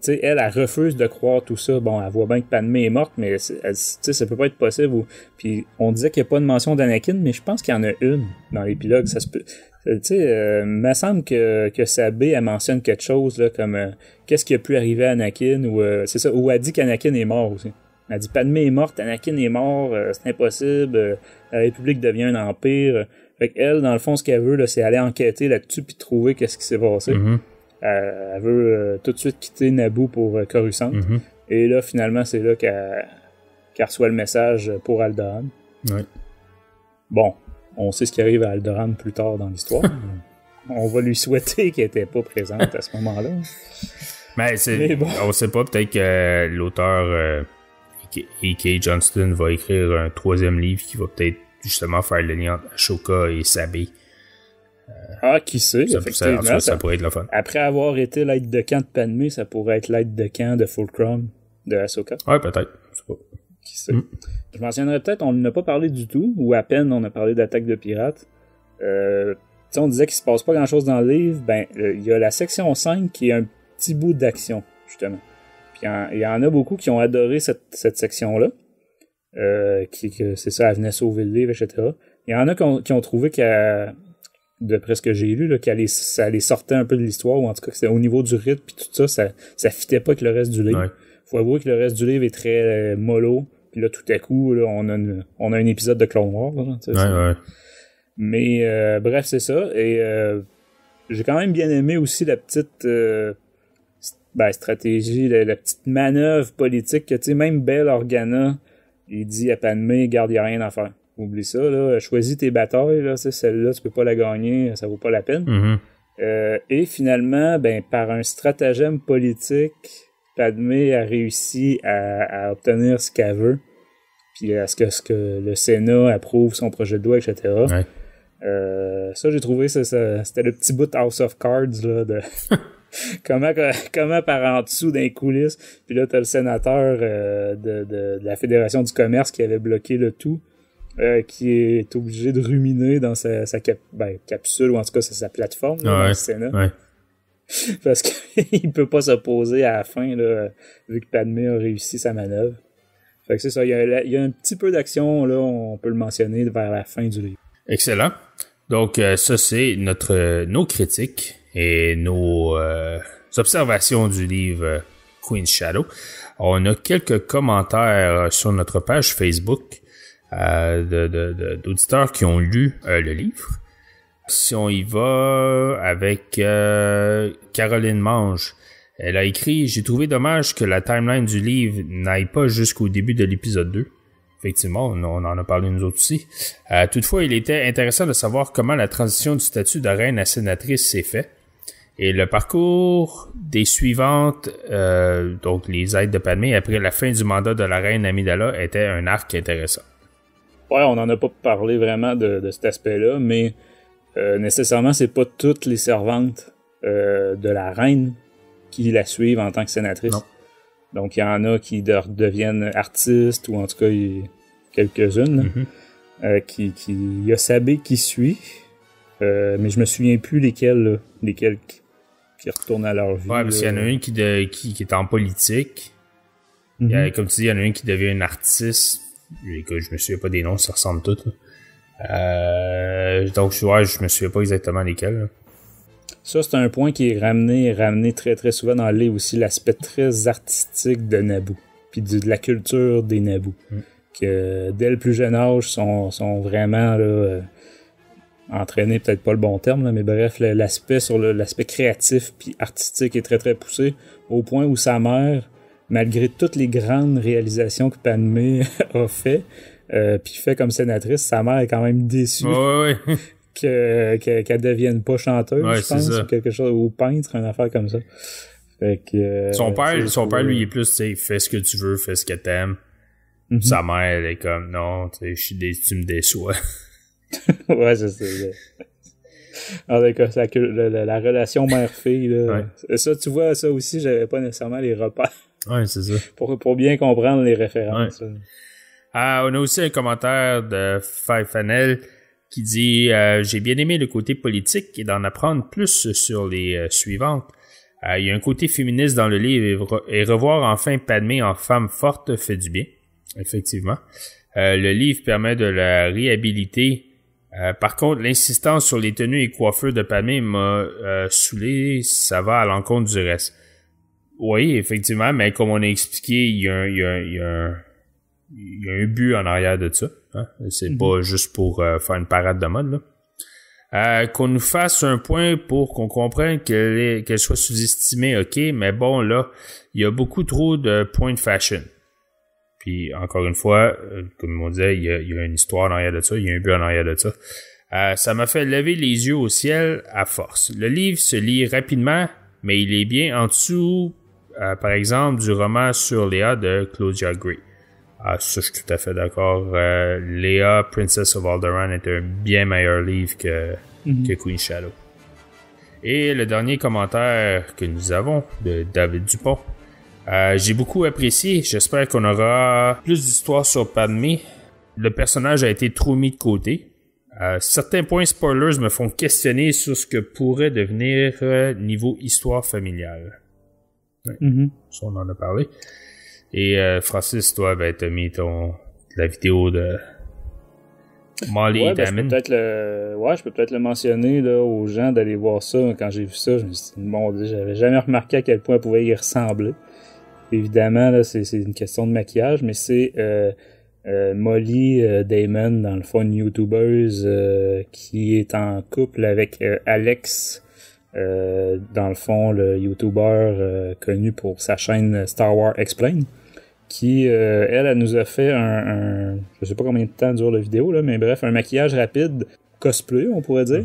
sais, elle refuse de croire tout ça. Bon, elle voit bien que Padmé est morte, mais tu sais, ça peut pas être possible. Puis, on disait qu'il n'y a pas de mention d'Anakin, mais je pense qu'il y en a une dans l'épilogue. Ça se peut. Tu sais, me semble que Sabé, elle mentionne quelque chose, là, comme qu'est-ce qui a pu arriver à Anakin, ou c'est ça, ou elle dit qu'Anakin est mort aussi. Elle dit Padmé est morte, Anakin est mort, c'est impossible, la République devient un empire. Fait qu'elle, dans le fond, ce qu'elle veut, là, c'est aller enquêter là-dessus puis trouver qu'est-ce qui s'est passé. Mm-hmm. Elle veut tout de suite quitter Naboo pour Coruscant. Mm-hmm. Et là, finalement, c'est là qu'elle reçoit le message pour Alderaan. Ouais. Bon, on sait ce qui arrive à Alderaan plus tard dans l'histoire. On va lui souhaiter qu'elle n'était pas présente à ce moment-là. Mais bon. On sait pas, peut-être que l'auteur A.K. Johnston va écrire un 3e livre qui va peut-être justement faire le lien entre Ashoka et Sabé. Qui sait, effectivement. Ça pourrait être le fun. Après avoir été l'aide de camp de Padmé, ça pourrait être l'aide de camp de Fulcrum de Ahsoka. Ouais, peut-être. Je sais pas. Qui sait. Je mentionnerais peut-être, on n'a pas parlé du tout, ou à peine on a parlé d'attaque de pirates. On disait qu'il se passe pas grand-chose dans le livre. Ben, il y a la section 5 qui est un petit bout d'action, justement. Puis il y en a beaucoup qui ont adoré cette section-là. Que c'est ça, elle venait sauver le livre, etc. Il y en a qui ont trouvé d'après ce que j'ai lu, là, ça les sortait un peu de l'histoire, ou en tout cas que c'était au niveau du rythme puis tout ça fitait pas avec le reste du livre. Ouais. Faut avouer que le reste du livre est très mollo, puis là tout à coup là, on a un épisode de Clone Wars. Là, ouais. Mais bref, c'est ça. Et j'ai quand même bien aimé aussi la petite stratégie, la petite manœuvre politique que, tu sais, même Bail Organa, il dit à Padmé, garde, y a rien à faire. Oublie ça, là. Choisis tes batailles, là. Celle-là, tu peux pas la gagner, ça vaut pas la peine. Mm-hmm. Et finalement, par un stratagème politique, Padmé a réussi à obtenir ce qu'elle veut. Puis à ce que le Sénat approuve son projet de loi, etc. Ouais. Ça, j'ai trouvé, c'était le petit bout de House of Cards, là, de... comment par en dessous d'un coulisses, puis là t'as le sénateur de la Fédération du commerce qui avait bloqué le tout, qui est obligé de ruminer dans sa capsule, ou en tout cas sa plateforme là, dans le Sénat, parce qu'il peut pas s'opposer à la fin là, vu que Padmé a réussi sa manœuvre. Fait que c'est ça, il y a un petit peu d'action là, on peut le mentionner vers la fin du livre. Excellent. Donc ça c'est nos critiques et nos observations du livre Queen's Shadow. On a quelques commentaires sur notre page Facebook d'auditeurs qui ont lu le livre. Si on y va avec Caroline Mange, elle a écrit « J'ai trouvé dommage que la timeline du livre n'aille pas jusqu'au début de l'épisode 2. » Effectivement, on en a parlé nous autres aussi. Toutefois, il était intéressant de savoir comment la transition du statut de reine à sénatrice s'est fait. Et le parcours des suivantes, donc les aides de Padmé après la fin du mandat de la reine Amidala, était un arc intéressant. Ouais, on n'en a pas parlé vraiment de cet aspect-là, mais nécessairement, c'est pas toutes les servantes de la reine qui la suivent en tant que sénatrice. Non. Donc, il y en a qui deviennent artistes, ou en tout cas, quelques-unes. Mm-hmm. Il y a Sabé qui suit, mais je me souviens plus lesquelles qui retournent à leur vie. Ouais, parce qu'il y en a une qui est en politique. Mm-hmm. Comme tu dis, il y en a une qui devient une artiste. Je me souviens pas des noms, ça ressemble toutes. Donc, je me souviens pas exactement lesquelles. Là. Ça, c'est un point qui est ramené très très souvent dans le livre aussi, l'aspect très artistique de Naboo, puis de la culture des Naboo. Que dès le plus jeune âge sont vraiment là, entraînés, peut-être pas le bon terme, là, mais bref, l'aspect créatif puis artistique est très très poussé, au point où sa mère, malgré toutes les grandes réalisations que Padmé a fait, puis fait comme sénatrice, sa mère est quand même déçue. Ouais. Qu'elle devienne pas chanteuse, je pense, ça. ou quelque chose, ou peintre, une affaire comme ça. Fait que, son père, lui, il est plus, tu sais, fais ce que tu veux, fais ce que t'aimes. Mm-hmm. Sa mère, elle est comme, non, tu sais, tu me déçois. Ouais, c'est ça. En tout cas, la relation mère-fille, là. Ouais. Ça, tu vois, ça aussi, j'avais pas nécessairement les repères. Ouais, c'est ça. Pour bien comprendre les références. Ouais. On a aussi un commentaire de Fifanel qui dit « J'ai bien aimé le côté politique et d'en apprendre plus sur les suivantes. Il y a un côté féministe dans le livre et revoir enfin Padmé en femme forte fait du bien, effectivement. Le livre permet de la réhabiliter. Par contre, l'insistance sur les tenues et coiffures de Padmé m'a saoulé, ça va à l'encontre du reste. Oui, effectivement, mais comme on a expliqué, il y a un but en arrière de ça. Hein? C'est pas juste pour faire une parade de mode, là. Qu'on nous fasse un point pour qu'on comprenne qu'elle soit sous-estimée, ok, mais bon, là, il y a beaucoup trop de points de fashion. Puis, encore une fois, comme on disait, il y a une histoire en arrière de ça, il y a un but en arrière de ça. Ça m'a fait lever les yeux au ciel à force. Le livre se lit rapidement, mais il est bien en dessous, par exemple, du roman sur Léa de Claudia Gray. Ça, je suis tout à fait d'accord. Léa, Princess of Alderaan est un bien meilleur livre que Queen Shadow. Et le dernier commentaire que nous avons de David Dupont. J'ai beaucoup apprécié. J'espère qu'on aura plus d'histoires sur Padmé. Le personnage a été trop mis de côté. Certains points spoilers me font questionner sur ce que pourrait devenir niveau histoire familiale. Ouais. Ça, on en a parlé. Et Francis, toi, t'as mis la vidéo de Molly Damon. Je peux peut-être le mentionner là, aux gens d'aller voir ça. Quand j'ai vu ça, je me suis dit, bon, j'avais jamais remarqué à quel point elle pouvait y ressembler. Évidemment, là, c'est une question de maquillage, mais c'est Molly Damon, dans le fond, une YouTubeuse qui est en couple avec Alex, dans le fond, le YouTuber connu pour sa chaîne Star Wars Explain, qui, elle nous a fait je sais pas combien de temps dure la vidéo, là, mais bref, un maquillage rapide, cosplay, on pourrait dire,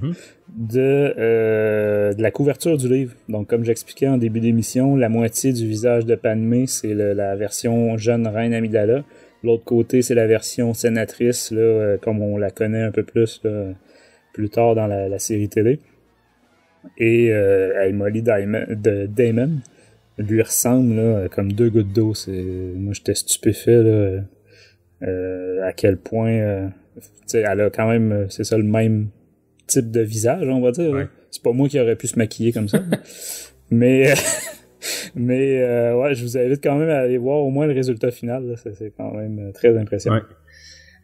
de la couverture du livre. Donc, comme j'expliquais en début d'émission, la moitié du visage de Padmé, c'est la version jeune reine Amidala. L'autre côté, c'est la version sénatrice, là, comme on la connaît un peu plus là, plus tard dans la série télé. Et Molly Damon lui ressemble là, comme deux gouttes d'eau. Moi, j'étais stupéfait là, à quel point elle a quand même, c'est ça, le même type de visage, on va dire. Ouais. C'est pas moi qui aurais pu se maquiller comme ça. mais ouais, je vous invite quand même à aller voir au moins le résultat final. Là. C'est quand même très impressionnant.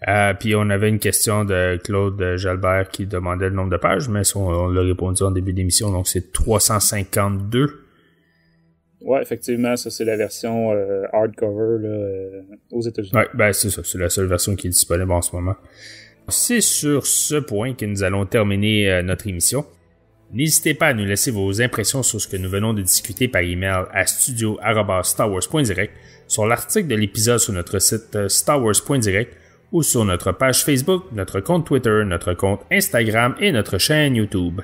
Ouais. Puis on avait une question de Claude Jalbert qui demandait le nombre de pages, mais on l'a répondu en début d'émission, donc c'est 352. Ouais, effectivement, ça c'est la version hardcover là, aux États-Unis. Ouais, ben c'est ça, c'est la seule version qui est disponible en ce moment. C'est sur ce point que nous allons terminer notre émission. N'hésitez pas à nous laisser vos impressions sur ce que nous venons de discuter par email à studio@starwars.direct, sur l'article de l'épisode sur notre site starwars.direct ou sur notre page Facebook, notre compte Twitter, notre compte Instagram et notre chaîne YouTube.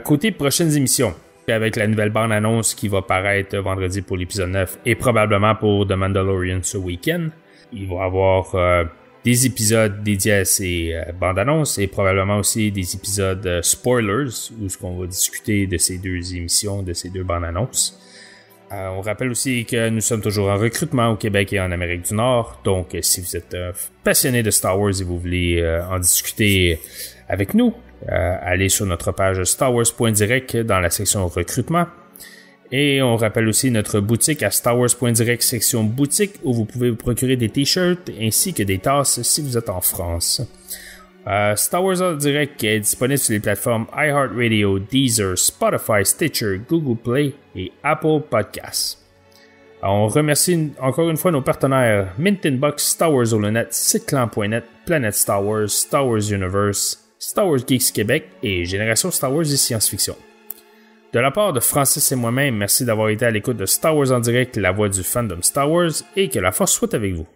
Côté prochaines émissions, avec la nouvelle bande-annonce qui va paraître vendredi pour l'épisode 9 et probablement pour The Mandalorian ce week-end, il va y avoir des épisodes dédiés à ces bandes-annonces et probablement aussi des épisodes spoilers où on va discuter de ces deux émissions, de ces deux bandes-annonces. On rappelle aussi que nous sommes toujours en recrutement au Québec et en Amérique du Nord, donc si vous êtes passionné de Star Wars et vous voulez en discuter avec nous, allez sur notre page starwars.direct dans la section recrutement. Et on rappelle aussi notre boutique à starwars.direct section boutique où vous pouvez vous procurer des t-shirts ainsi que des tasses si vous êtes en France. Star Wars en direct est disponible sur les plateformes iHeartRadio, Deezer, Spotify, Stitcher, Google Play et Apple Podcasts. On remercie encore une fois nos partenaires Mint Inbox, Star Wars Holonet, Siteclan.net, Planète Star Wars, Star Wars Universe, Star Wars Geeks Québec et Génération Star Wars et Science-Fiction. De la part de Francis et moi-même, merci d'avoir été à l'écoute de Star Wars en direct, la voix du fandom Star Wars, et que la force soit avec vous.